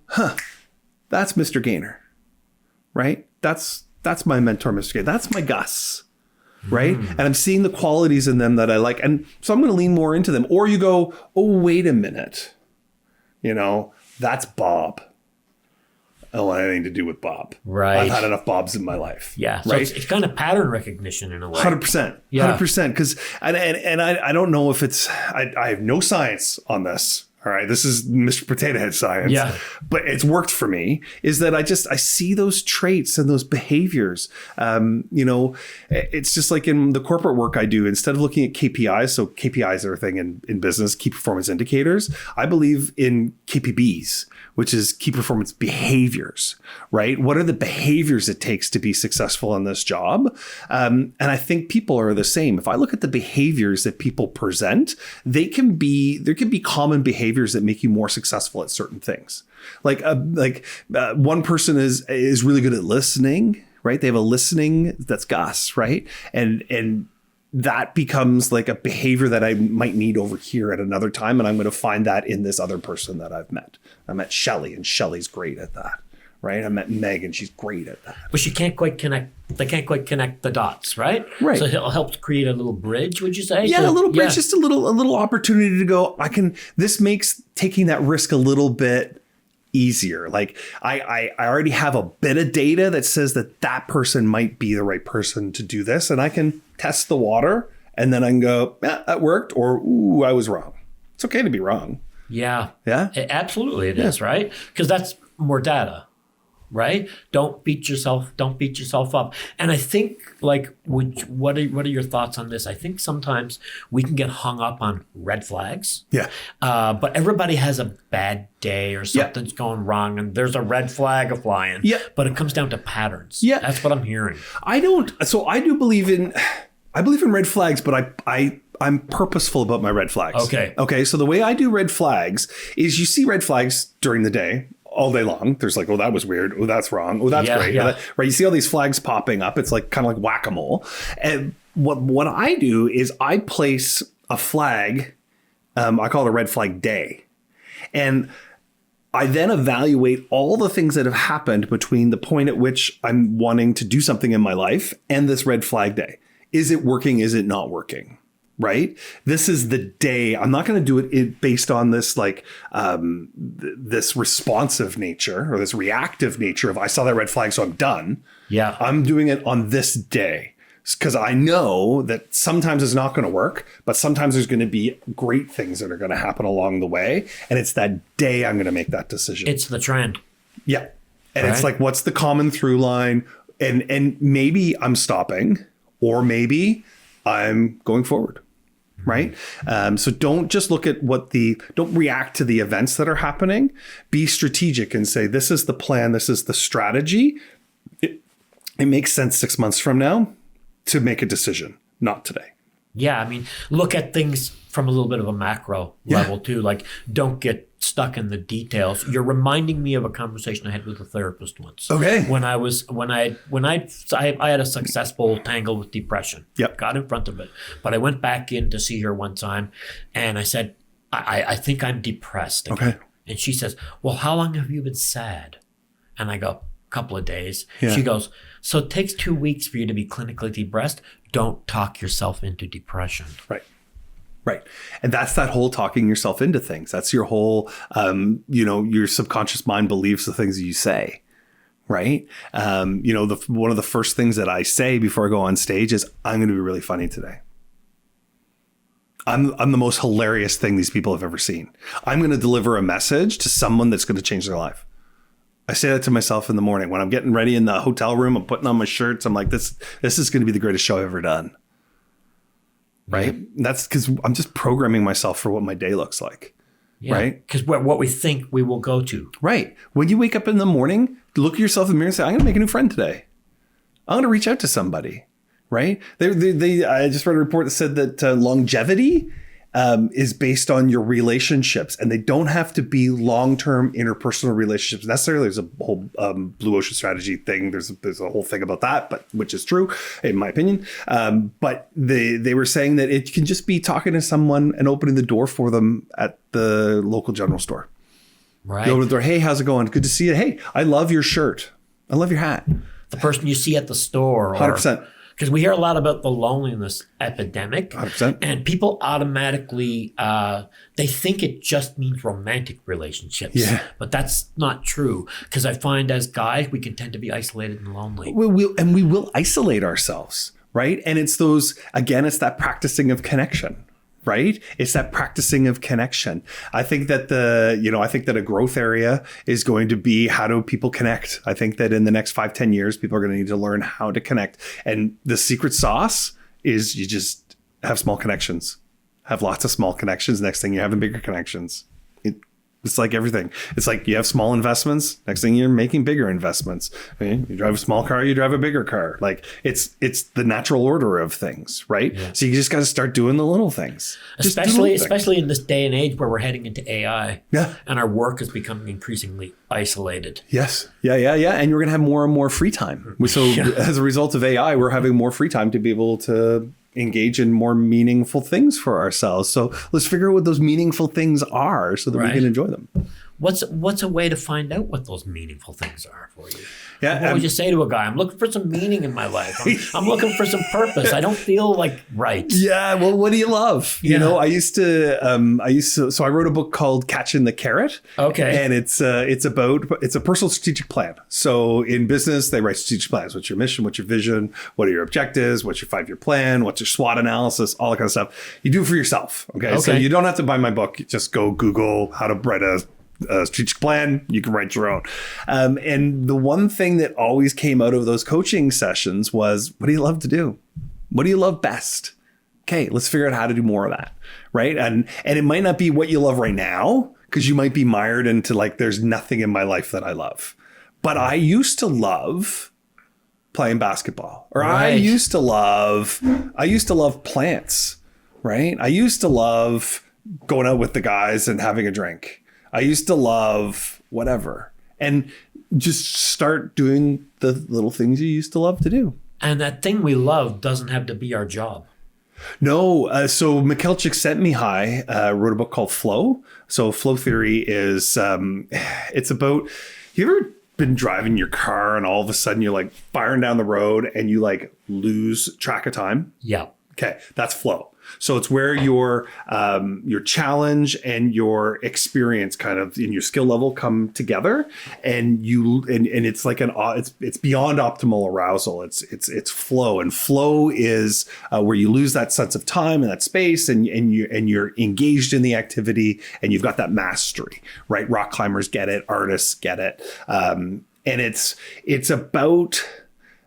that's Mr. Gaynor, right? That's my mentor, Mr. Gaynor. That's my Gus, right? And I'm seeing the qualities in them that I like. And so I'm going to lean more into them. Or you go, oh, wait a minute. That's Bob. I don't want anything to do with Bob. Right. I've had enough Bobs in my life. Yeah. So right. It's kind of pattern recognition in a way. 100%. Yeah. 100%. Because I don't know if it's, I have no science on this. All right. This is Mr. Potato Head science. Yeah. But it's worked for me, is that I see those traits and those behaviors. It's just like in the corporate work I do, instead of looking at KPIs, so KPIs are a thing in business, key performance indicators, I believe in KPBs, which is key performance behaviors, right? What are the behaviors it takes to be successful in this job? And I think people are the same. If I look at the behaviors that people present, there can be common behaviors that make you more successful at certain things. Like one person is really good at listening, right? They have a listening that's Gus, right? And that becomes like a behavior that I might need over here at another time. And I'm going to find that in this other person that I've met. I met Shelly, and Shelly's great at that, right? I met Meg, and she's great at that. But she can't quite connect. They can't quite connect the dots, right? Right. So it'll help create a little bridge, would you say? Yeah, a little bridge, just a little opportunity to go, this makes taking that risk a little bit easier. Like I already have a bit of data that says that person might be the right person to do this, and I can test the water, and then I can go, that worked, or ooh, I was wrong. It's okay to be wrong. Yeah. Yeah. Absolutely it is, right? Because that's more data, right? Don't beat yourself up. And I think, like, what are your thoughts on this? I think sometimes we can get hung up on red flags. Yeah. But everybody has a bad day or something's going wrong, and there's a red flag flying. Yeah. But it comes down to patterns. Yeah. That's what I'm hearing. I do believe in red flags, but I'm purposeful about my red flags. Okay. So the way I do red flags is, you see red flags during the day all day long. There's like, oh, that was weird. Oh, that's wrong. Oh, that's great. Yeah. Right. You see all these flags popping up. It's like kind of like whack-a-mole. And what I do is I place a flag. I call it a red flag day. And I then evaluate all the things that have happened between the point at which I'm wanting to do something in my life and this red flag day. Is it working? Is it not working? Right? This is the day. I'm not going to do it based on this this responsive nature or this reactive nature of, I saw that red flag, so I'm done. Yeah. I'm doing it on this day because I know that sometimes it's not going to work, but sometimes there's going to be great things that are going to happen along the way. And it's that day I'm going to make that decision. It's the trend. Yeah. And It's like, what's the common through line? And maybe I'm stopping, or maybe I'm going forward. Right. So don't just look at don't react to the events that are happening. Be strategic and say, this is the plan. This is the strategy. It makes sense 6 months from now to make a decision, not today. Yeah, I mean, look at things from a little bit of a macro level too. Like, don't get stuck in the details. You're reminding me of a conversation I had with a therapist once. Okay. When I had a successful tangle with depression. Yep. Got in front of it, but I went back in to see her one time, and I said, I think I'm depressed again. Okay. And she says, well, how long have you been sad? And I go, a couple of days. Yeah. She goes, so it takes 2 weeks for you to be clinically depressed. Don't talk yourself into depression. Right. Right. And that's that whole talking yourself into things. That's your whole, your subconscious mind believes the things you say. Right. One of the first things that I say before I go on stage is, I'm going to be really funny today. I'm the most hilarious thing these people have ever seen. I'm going to deliver a message to someone that's going to change their life. I say that to myself in the morning when I'm getting ready in the hotel room. I'm putting on my shirts. I'm like, this is going to be the greatest show I've ever done. Right. Yeah. That's because I'm just programming myself for what my day looks like. Yeah, right. Because what we think we will go to. Right. When you wake up in the morning, look at yourself in the mirror and say, I'm going to make a new friend today. I'm going to reach out to somebody. Right. I just read a report that said that longevity is based on your relationships, and they don't have to be long-term interpersonal relationships necessarily. There's a whole blue ocean strategy thing. There's a whole thing about that, but which is true in my opinion. But they were saying that it can just be talking to someone and opening the door for them at the local general store. Right. You open the door. Hey, how's it going? Good to see you. Hey, I love your shirt. I love your hat. The person you see at the store. 100%. Because we hear a lot about the loneliness epidemic. 100%. And people automatically, they think it just means romantic relationships. Yeah. But that's not true. Because I find as guys, we can tend to be isolated and lonely. We will isolate ourselves, right? And it's it's that practicing of connection. Right? It's that practicing of connection. I think that a growth area is going to be, how do people connect? I think that in the next 5-10 years, people are going to need to learn how to connect. And the secret sauce is you just have small connections, have lots of small connections. Next thing, you're having bigger connections. It's like everything. It's like you have small investments. Next thing, you're making bigger investments. I mean, you drive a small car, you drive a bigger car. Like it's the natural order of things, right? Yeah. So you just got to start doing the little things. Especially in this day and age where we're heading into AI. Yeah. And our work is becoming increasingly isolated. Yes. Yeah. And you're going to have more and more free time. So as a result of AI, we're having more free time to be able to engage in more meaningful things for ourselves. So let's figure out what those meaningful things are so that we can enjoy them. What's a way to find out what those meaningful things are for you? Yeah, what would you say to a guy? I'm looking for some meaning in my life. I'm looking for some purpose. I don't feel like right. Yeah. Well, what do you love? Yeah. You know, I used to, so I wrote a book called Catching the Carrot. Okay. And it's a personal strategic plan. So in business, they write strategic plans. What's your mission? What's your vision? What are your objectives? What's your 5-year plan? What's your SWOT analysis? All that kind of stuff. You do it for yourself. Okay. So you don't have to buy my book. Just go Google how to write a strategic plan. You can write your own. And the one thing that always came out of those coaching sessions was, what do you love to do? What do you love best? Okay, let's figure out how to do more of that. Right. And it might not be what you love right now, because you might be mired into like, there's nothing in my life that I love. But I used to love playing basketball, or I used to love plants. Right. I used to love going out with the guys and having a drink. I used to love whatever, and just start doing the little things you used to love to do. And that thing we love doesn't have to be our job. No. So Mikhail Csikszentmihalyi wrote a book called Flow. So flow theory is, it's about, you ever been driving your car and all of a sudden you're like firing down the road and you like lose track of time? Yeah. Okay. That's flow. So it's where your challenge and your experience kind of in your skill level come together, and it's like it's beyond optimal arousal. It's flow, and flow is where you lose that sense of time and that space, and you're engaged in the activity, and you've got that mastery, right? Rock climbers get it, artists get it, and it's about.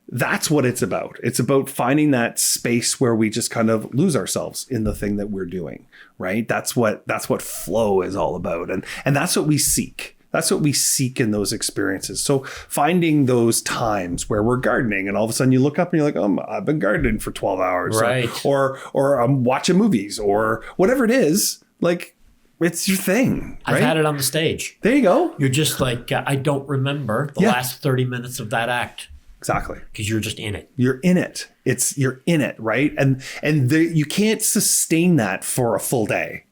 That's what it's about. It's about finding that space where we just kind of lose ourselves in the thing that we're doing, right? That's what flow is all about. And that's what we seek. That's what we seek in those experiences. So finding those times where we're gardening and all of a sudden you look up and you're like, oh, I've been gardening for 12 hours. Right. Or I'm watching movies or whatever it is. Like, it's your thing. Right? I've had it on the stage. There you go. You're just like, I don't remember the last 30 minutes of that act. Exactly. Because you're just in it. You're in it. You're in it, right? And you can't sustain that for a full day.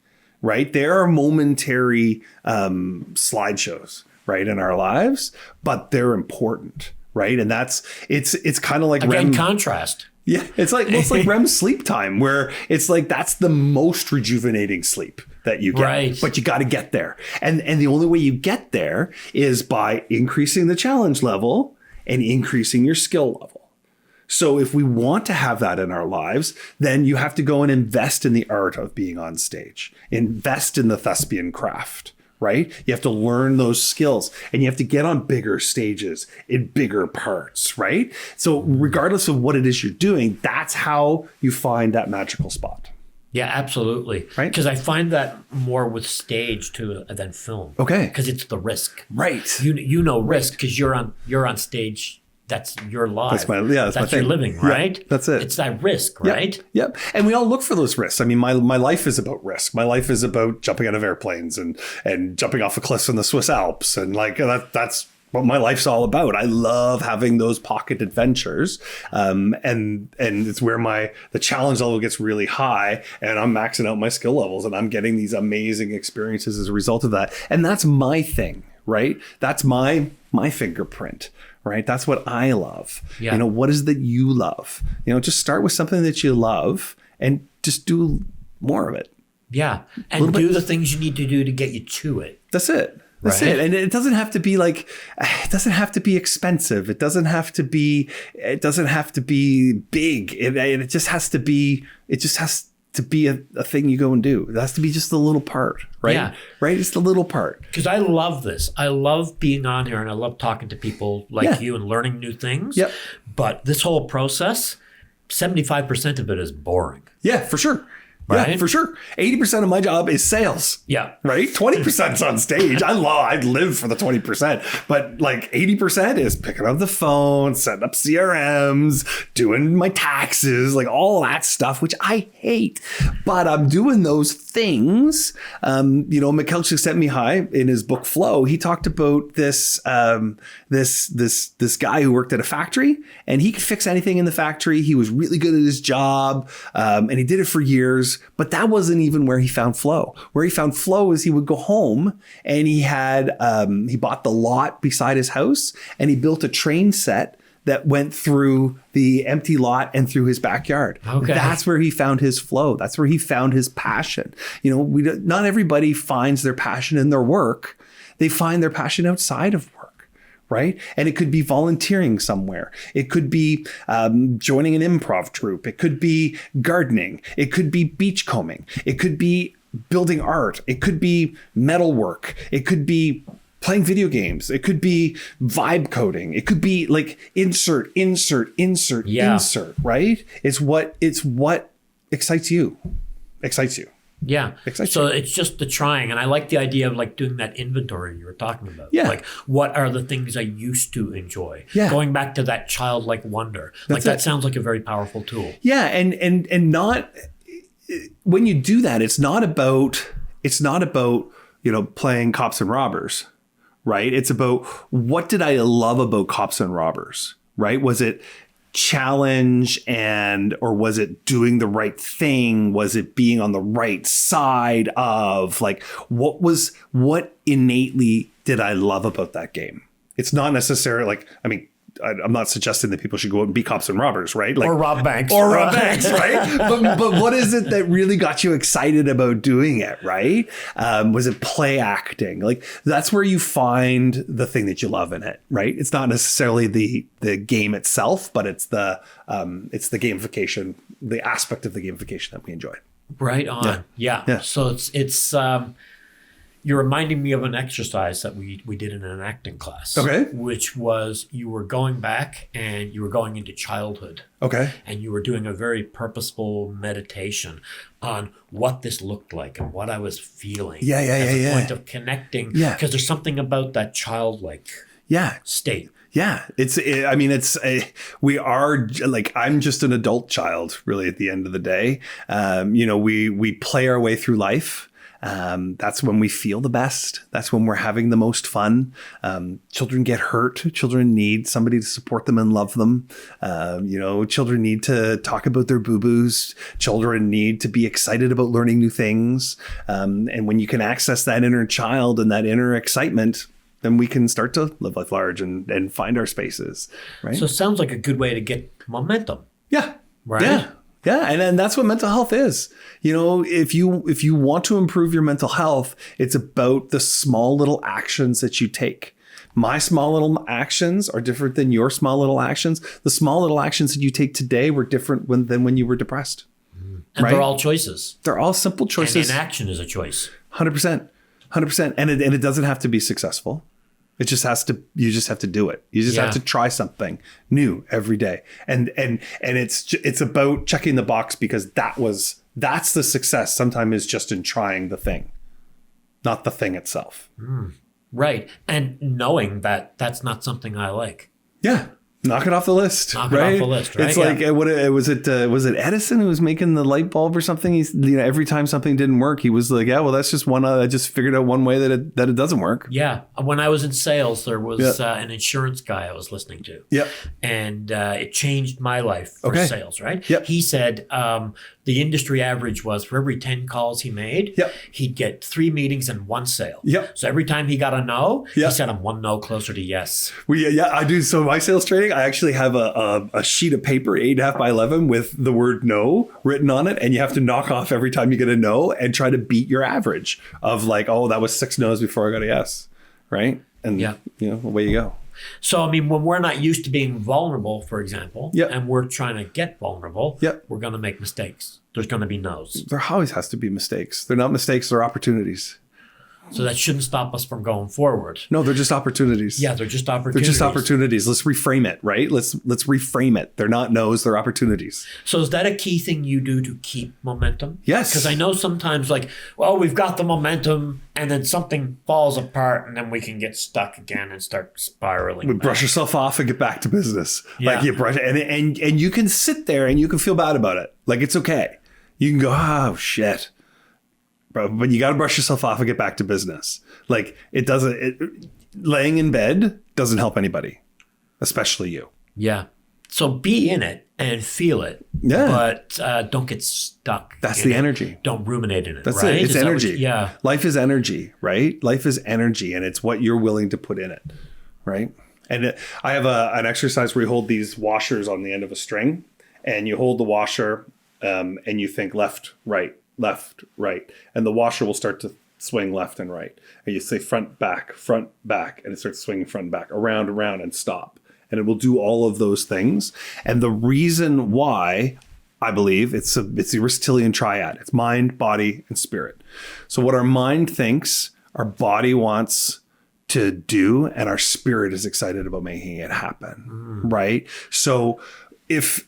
Right? There are momentary slideshows, right, in our lives, but they're important, right? And it's kind of like again, contrast. Yeah, it's like REM sleep time, where it's like that's the most rejuvenating sleep that you get, right. But you got to get there, and the only way you get there is by increasing the challenge level and increasing your skill level. So if we want to have that in our lives, then you have to go and invest in the art of being on stage, invest in the thespian craft, right? You have to learn those skills and you have to get on bigger stages in bigger parts, right? So regardless of what it is you're doing, that's how you find that magical spot. Yeah, absolutely. Right. Because I find that more with stage than film. Okay. Because it's the risk. Right. You know risk because you're on stage. That's your life. That's your living, right? Yeah, that's it. It's that risk, right? Yep. And we all look for those risks. I mean, my life is about risk. My life is about jumping out of airplanes and jumping off of cliffs in the Swiss Alps. And like that's what my life's all about. I love having those pocket adventures. And it's where the challenge level gets really high and I'm maxing out my skill levels and I'm getting these amazing experiences as a result of that. And that's my thing, right? That's my fingerprint. Right. That's what I love. Yeah. You know, what is that you love? You know, just start with something that you love and just do more of it. Yeah. And do the things you need to do to get you to it. That's it. That's right? it. And it doesn't have to be it doesn't have to be expensive. It doesn't have to be big. It just has to be a thing you go and do. It has to be just a little part, right? Yeah. Right? Just a little part. Because I love this. I love being on here and I love talking to people like you and learning new things. Yep. But this whole process, 75% of it is boring. Yeah, for sure. Right? Yeah, for sure. 80% of my job is sales. Yeah. Right? 20%'s on stage. I live for the 20%. But like 80% is picking up the phone, setting up CRMs, doing my taxes, like all that stuff, which I hate. But I'm doing those things. Mikkelchik Sent Me High in his book Flow. He talked about this guy who worked at a factory and he could fix anything in the factory. He was really good at his job and he did it for years. But that wasn't even where he found flow. Where he found flow is he would go home and he bought the lot beside his house and he built a train set that went through the empty lot and through his backyard. Okay. That's where he found his flow. That's where he found his passion. You know, not everybody finds their passion in their work. They find their passion outside of work. Right. And it could be volunteering somewhere. It could be joining an improv troupe. It could be gardening. It could be beachcombing. It could be building art. It could be metalwork. It could be playing video games. It could be vibe coding. It could be like insert, right? It's what excites you. Yeah. So it's just the trying. And I like the idea of like doing that inventory you were talking about. Yeah. Like what are the things I used to enjoy? Yeah. Going back to that childlike wonder. That sounds like a very powerful tool. Yeah. And not when you do that, it's not about, playing cops and robbers, right? It's about what did I love about cops and robbers, right? Was it challenge or was it doing the right thing? Was it being on the right side of what innately did I love about that game? It's not necessarily I'm not suggesting that people should go out and be cops and robbers, right? Or rob banks. Right? But what is it that really got you excited about doing it, right? Was it play acting? Like that's where you find the thing that you love in it, right? It's not necessarily the game itself, but it's the gamification, the aspect of the gamification that we enjoy. Right on. Yeah. So it's You're reminding me of an exercise that we did in an acting class. Okay. Which was you were going back and you were going into childhood. Okay. And you were doing a very purposeful meditation on what this looked like and what I was feeling. As a point of connecting. Yeah. Because there's something about that childlike state. Yeah, we are like, I'm just an adult child really at the end of the day. We play our way through life. That's when we feel the best. That's when we're having the most fun. Children get hurt. Children need somebody to support them and love them. Children need to talk about their boo-boos. Children need to be excited about learning new things. And when you can access that inner child and that inner excitement, then we can start to live life large and find our spaces, right? So it sounds like a good way to get momentum. Yeah. Right? Yeah. And that's what mental health is. If you want to improve your mental health, it's about the small little actions that you take. My small little actions are different than your small little actions. The small little actions that you take today were different than when you were depressed. And they're all choices. They're all simple choices. And inaction is a choice. 100%. And it doesn't have to be successful. You just have to do it. You just have to try something new every day. And it's about checking the box, because that's the success sometimes, is just in trying the thing, not the thing itself. Right. And knowing that that's not something I like. Yeah. Knock it off the list. Knock it off the list, right? It's like, was it Edison who was making the light bulb or something? He's, every time something didn't work, he was like, that's just one. I just figured out one way that it doesn't work. Yeah. When I was in sales, there was an insurance guy I was listening to. Yep. And it changed my life for sales, right? Yep. He said the industry average was, for every 10 calls he made, he'd get 3 meetings and 1 sale. Yep. So every time he got a no, he said, I'm 1 no closer to yes. I do. So my sales training, I actually have a sheet of paper, 8.5 by 11, with the word no written on it. And you have to knock off every time you get a no and try to beat your average of like, that was 6 no's before I got a yes. Right. And away you go. So, when we're not used to being vulnerable, for example, and we're trying to get vulnerable, we're going to make mistakes. There's going to be no's. There always has to be mistakes. They're not mistakes, they're opportunities. So that shouldn't stop us from going forward. No, they're just opportunities. Yeah, they're just opportunities. They're just opportunities. Let's reframe it, right? Let's reframe it. They're not no's, they're opportunities. So is that a key thing you do to keep momentum? Yes. Because I know sometimes we've got the momentum and then something falls apart and then we can get stuck again and start spiraling. Brush yourself off and get back to business. Yeah. Like you brush and you can sit there and you can feel bad about it. Like, it's okay. You can go, oh shit. But you got to brush yourself off and get back to business. Like, laying in bed doesn't help anybody, especially you. Yeah. So be in it and feel it. Yeah. But don't get stuck. That's the energy. Don't ruminate in it. That's right? it. It's energy. Yeah. Life is energy, right? Life is energy, and it's what you're willing to put in it, right? And I have an exercise where you hold these washers on the end of a string, and you hold the washer and you think left, right, and the washer will start to swing left and right, and you say front, back, and it starts swinging front and back, around, and stop, and it will do all of those things. And the reason why, I believe, it's the Aristotelian triad. It's mind, body, and spirit. So what our mind thinks, our body wants to do, and our spirit is excited about making it happen, right? So if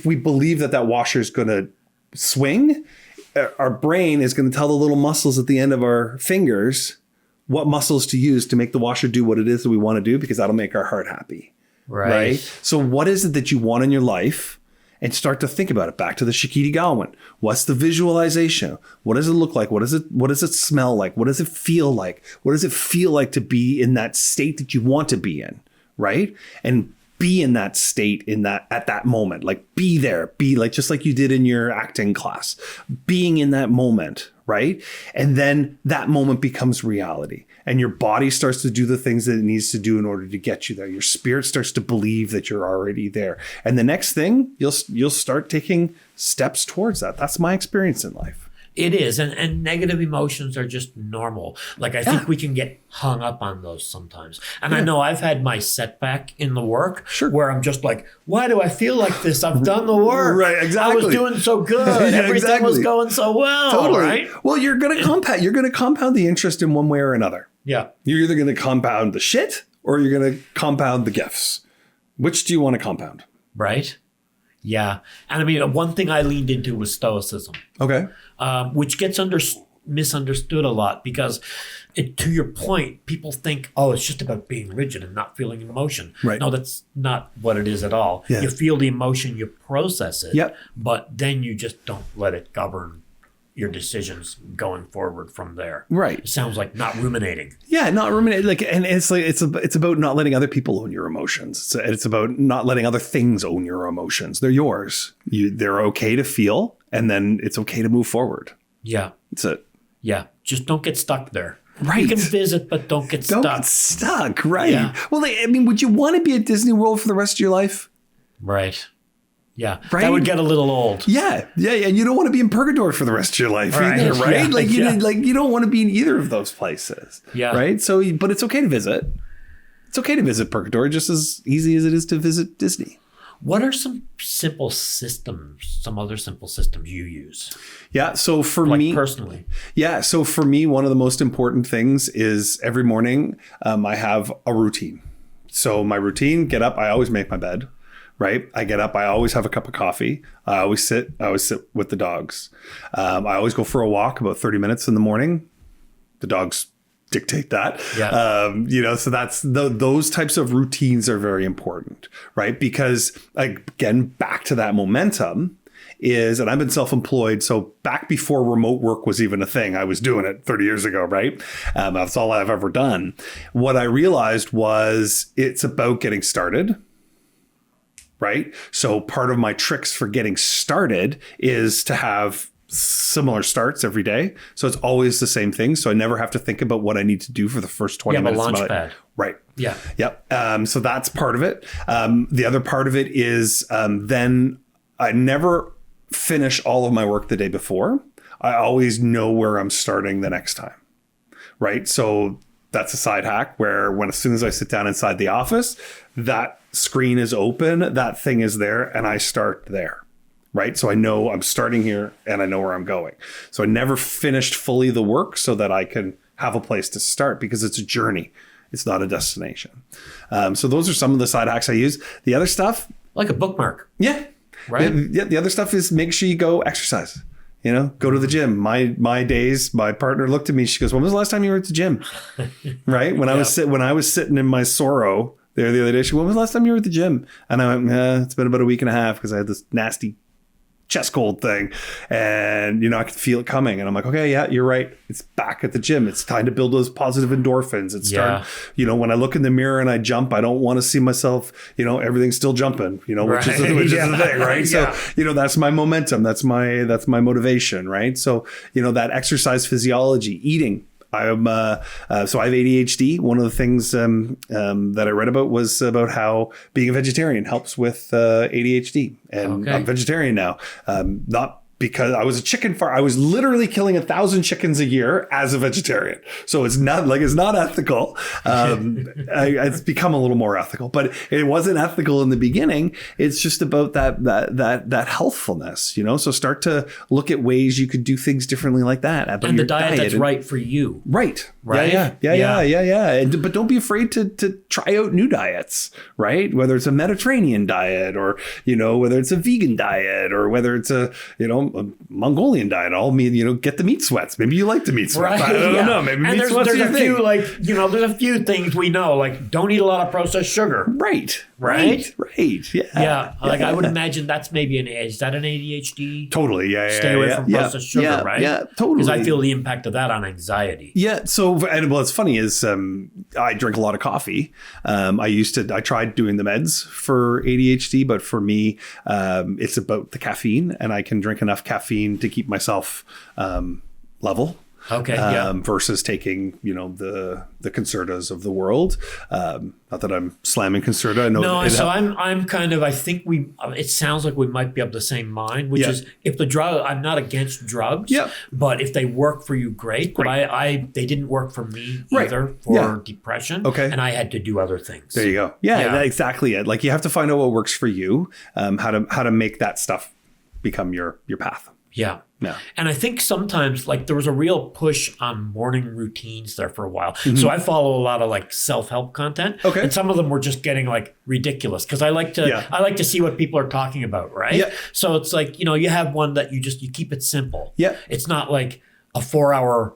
we believe that washer is going to swing, our brain is going to tell the little muscles at the end of our fingers what muscles to use to make the washer do what it is that we want to do, because that'll make our heart happy. Right? So what is it that you want in your life? And start to think about it. Back to the Shakiti Galwin. What's the visualization? What does it look like? What does it smell like? What does it feel like? What does it feel like to be in that state that you want to be in? Right? And be in that state at that moment. Like, be there. Be like, just like you did in your acting class. Being in that moment, right? And then that moment becomes reality. And your body starts to do the things that it needs to do in order to get you there. Your spirit starts to believe that you're already there. And the next thing, you'll start taking steps towards that. That's my experience in life. It is. And negative emotions are just normal. Like, I think we can get hung up on those sometimes. And I know I've had my setback in the work where I'm just like, why do I feel like this? I've done the work. Right, exactly. I was doing so good. Everything was going so well. Totally. Right? Well, you're going to compound the interest in one way or another. Yeah. You're either going to compound the shit or you're going to compound the gifts. Which do you want to compound? Right. Yeah. And I mean, one thing I leaned into was stoicism. Okay. Which gets misunderstood a lot because, to your point, people think, oh, it's just about being rigid and not feeling emotion. Right. No, that's not what it is at all. Yeah. You feel the emotion, you process it, Yep. but then you just don't let it govern your decisions going forward from there. Right. It sounds like not ruminating. Yeah, not ruminating. Like, and it's about not letting other people own your emotions. It's about not letting other things own your emotions. They're yours. They're okay to feel, and then it's okay to move forward. Yeah. That's it. Yeah. Just don't get stuck there. Right. You can visit, but don't get stuck. Don't get stuck. Right. Yeah. Well, I mean, would you want to be at Disney World for the rest of your life? Right. Yeah. Right? That would get a little old. Yeah. And you don't want to be in purgatory for the rest of your life either, right? Yeah. You don't want to be in either of those places. Yeah. Right. So, but it's okay to visit. It's okay to visit purgatory just as easy as it is to visit Disney. What are some other simple systems you use? Yeah. So for me personally. Yeah. So for me, one of the most important things is every morning I have a routine. So my routine, get up, I always make my bed. Right. I get up. I always have a cup of coffee. I always sit with the dogs. I always go for a walk about 30 minutes in the morning. The dogs dictate that. Yeah. So that's those types of routines are very important. Right. Because again, back to that momentum and I've been self-employed. So back before remote work was even a thing, I was doing it 30 years ago. Right. That's all I've ever done. What I realized was it's about getting started. Right. So part of my tricks for getting started is to have similar starts every day. So it's always the same thing. So I never have to think about what I need to do for the first 20 minutes. You have a launch pad. Right. Yeah. Yep. So that's part of it. The other part of it is then I never finish all of my work the day before. I always know where I'm starting the next time. Right. So that's a side hack where as soon as I sit down inside the office, that screen is open, that thing is there, and I start there, right? So I know I'm starting here and I know where I'm going. So I never finished fully the work so that I can have a place to start because it's a journey. It's not a destination. So those are some of the side hacks I use. The other stuff. Like a bookmark. Yeah. Right. The other stuff is make sure you go exercise. Go to the gym. My days, my partner looked at me. She goes, when was the last time you were at the gym? Right. When I was sitting in my Sorrow there the other day, she went, when was the last time you were at the gym? And I went, it's been about a week and a half because I had this nasty chest cold thing. And, I could feel it coming. And I'm like, okay, yeah, you're right. It's back at the gym. It's time to build those positive endorphins. It's time, when I look in the mirror and I jump, I don't want to see myself, everything's still jumping, which is the thing, right? So, that's my momentum. That's my motivation, right? So, that exercise physiology, eating. So I have ADHD. One of the things that I read about was about how being a vegetarian helps with ADHD, and I'm vegetarian now. Not because I was a chicken farm. I was literally killing 1,000 chickens a year as a vegetarian. So it's not ethical. It's become a little more ethical, but it wasn't ethical in the beginning. It's just about that healthfulness, So start to look at ways you could do things differently like that. And the diet that's right for you. Right. Right. Yeah. But don't be afraid to try out new diets, right? Whether it's a Mediterranean diet or, whether it's a vegan diet or whether it's a Mongolian diet. Get the meat sweats. Maybe you like the meat sweats. Right. I don't know. Maybe and meat sweats there's are a few there's a few things we know, like don't eat a lot of processed sugar. Right. Yeah. Yeah. I would imagine that's maybe is that an ADHD? Totally. Yeah. Stay away from processed sugar, right? Yeah, totally. Because I feel the impact of that on anxiety. Yeah. So, what's funny is I drink a lot of coffee. I tried doing the meds for ADHD, but for me, it's about the caffeine, and I can drink enough caffeine to keep myself level. Okay. Versus taking, the Concertas of the world. Not that I'm slamming Concerta. I know. No, so I'm kind of, I think it sounds like we might be of the same mind, which is if the drug, I'm not against drugs, but if they work for you, great. But they didn't work for me either for depression. Okay. And I had to do other things. There you go. Yeah, that's exactly it. Like you have to find out what works for you, how to make that stuff become your path. Yeah. And I think sometimes like there was a real push on morning routines there for a while. Mm-hmm. So I follow a lot of like self-help content. Okay. And some of them were just getting like ridiculous because I like to see what people are talking about, right? Yeah. So it's like, you have one that you keep it simple. Yeah. It's not like a 4-hour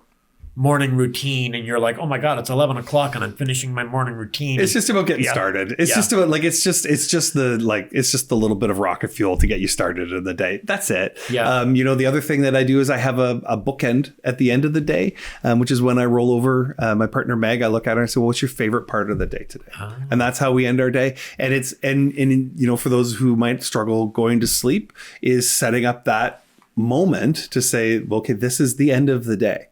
morning routine and you're like, oh my God, it's 11 o'clock and I'm finishing my morning routine. It's just about getting started. It's just about it's just the little bit of rocket fuel to get you started in the day. That's it. Yeah. The other thing that I do is I have a bookend at the end of the day, which is when I roll over my partner Meg. I look at her and I say, well, what's your favorite part of the day today? And that's how we end our day. And it's for those who might struggle going to sleep, is setting up that moment to say, well, okay, this is the end of the day.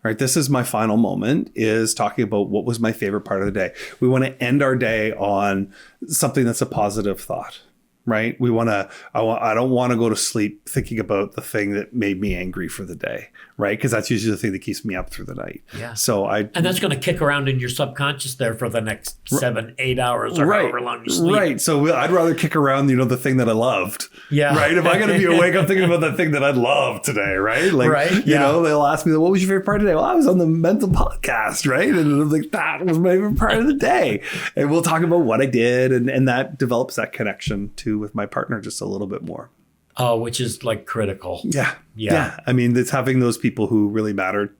Right, this is my final moment, is talking about what was my favorite part of the day. We want to end our day on something that's a positive thought, right? I don't want to go to sleep thinking about the thing that made me angry for the day, right? Because that's usually the thing that keeps me up through the night. Yeah. And that's going to kick around in your subconscious there for the next 7-8 hours or however long you sleep. Right. So I'd rather kick around, the thing that I loved. Yeah. Right. If I'm going to be awake, I'm thinking about the thing that I loved today. Right. Like, they'll ask me, what was your favorite part today? Well, I was on the mental podcast. Right. And I'm like, that was my favorite part of the day. And we'll talk about what I did. And that develops that connection too with my partner just a little bit more. Oh, which is like critical. Yeah. I mean, it's having those people who really matter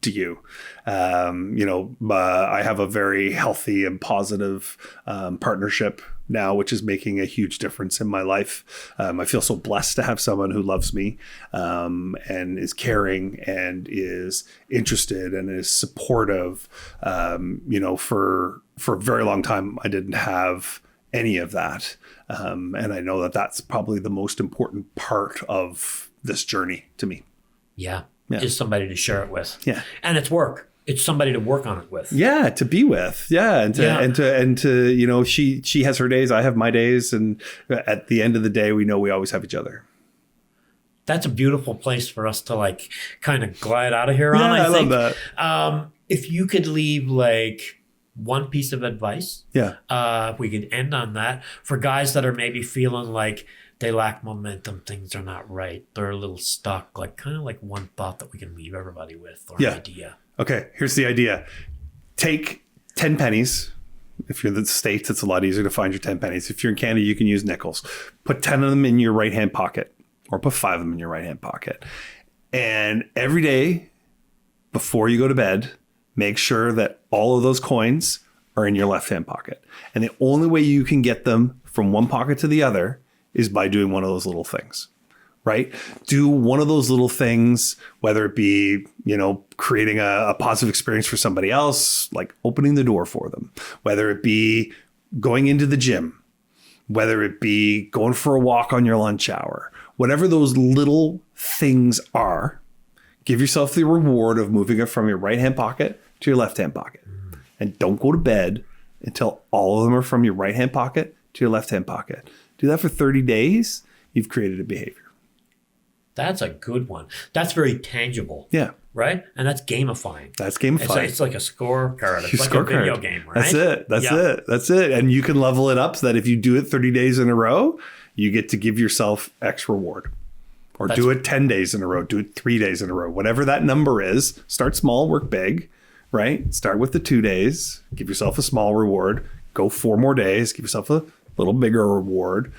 to you. I have a very healthy and positive partnership now, which is making a huge difference in my life. I feel so blessed to have someone who loves me and is caring and is interested and is supportive. For a very long time, I didn't have any of that. And I know that that's probably the most important part of this journey to me. Yeah. Is somebody to share it with. Yeah. And it's work. It's somebody to work on it with. Yeah, to be with. Yeah. And to she has her days, I have my days. And at the end of the day, we know we always have each other. That's a beautiful place for us to like kind of glide out of here on, I think. Love that. If you could leave like one piece of advice. Yeah. If we could end on that for guys that are maybe feeling like they lack momentum, things are not right, they're a little stuck, like kind of like one thought that we can leave everybody with or an idea. Okay, here's the idea. Take 10 pennies. If you're in the States, it's a lot easier to find your 10 pennies. If you're in Canada, you can use nickels. Put 10 of them in your right-hand pocket or put 5 of them in your right-hand pocket. And every day before you go to bed, make sure that all of those coins are in your left-hand pocket. And the only way you can get them from one pocket to the other is by doing one of those little things, right? Do one of those little things, whether it be, creating a positive experience for somebody else, like opening the door for them, whether it be going into the gym, whether it be going for a walk on your lunch hour, whatever those little things are, give yourself the reward of moving it from your right-hand pocket to your left-hand pocket. And don't go to bed until all of them are from your right-hand pocket to your left-hand pocket. Do that for 30 days. You've created a behavior. That's a good one. That's very tangible. Yeah. Right? And that's gamifying. That's gamifying. It's like a scorecard. It's like a video game, right? That's it. And you can level it up so that if you do it 30 days in a row, you get to give yourself X reward. Or do it 10 days in a row. Do it 3 days in a row. Whatever that number is, start small, work big, right? Start with the 2 days. Give yourself a small reward. Go 4 more days. Give yourself a little bigger reward.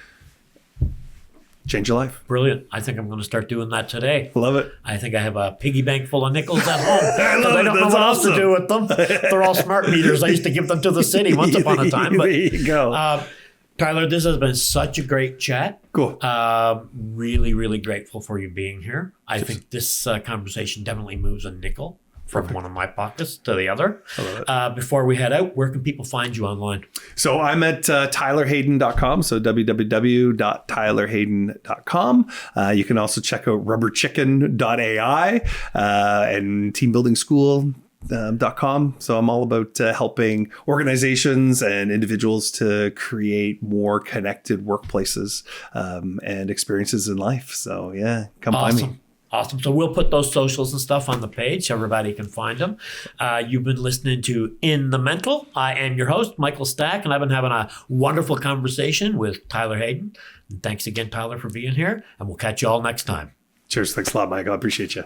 Change your life. Brilliant. I think I'm going to start doing that today. Love it. I think I have a piggy bank full of nickels at home. I don't know what else to do with them. They're all smart meters. I used to give them to the city once upon a time. But, there you go. Tyler, this has been such a great chat. Cool. Really, really grateful for you being here. I think this conversation definitely moves a nickel from one of my pockets to the other. Before we head out, where can people find you online? So I'm at tylerhayden.com. So www.tylerhayden.com. You can also check out rubberchicken.ai and teambuildingschool.com. So I'm all about helping organizations and individuals to create more connected workplaces and experiences in life. So yeah, come find me. Awesome. So we'll put those socials and stuff on the page so everybody can find them. You've been listening to In the Mental. I am your host, Michael Stack, and I've been having a wonderful conversation with Tyler Hayden. And thanks again, Tyler, for being here, and we'll catch you all next time. Cheers. Thanks a lot, Michael. I appreciate you.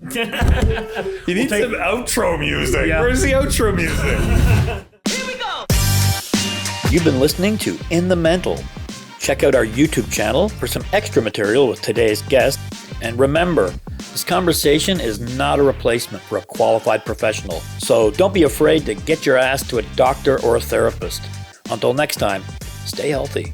You need some outro music. Yeah. Where's the outro music? Here we go. You've been listening to In the Mental. Check out our YouTube channel for some extra material with today's guest. And remember, this conversation is not a replacement for a qualified professional. So don't be afraid to get your ass to a doctor or a therapist. Until next time, stay healthy.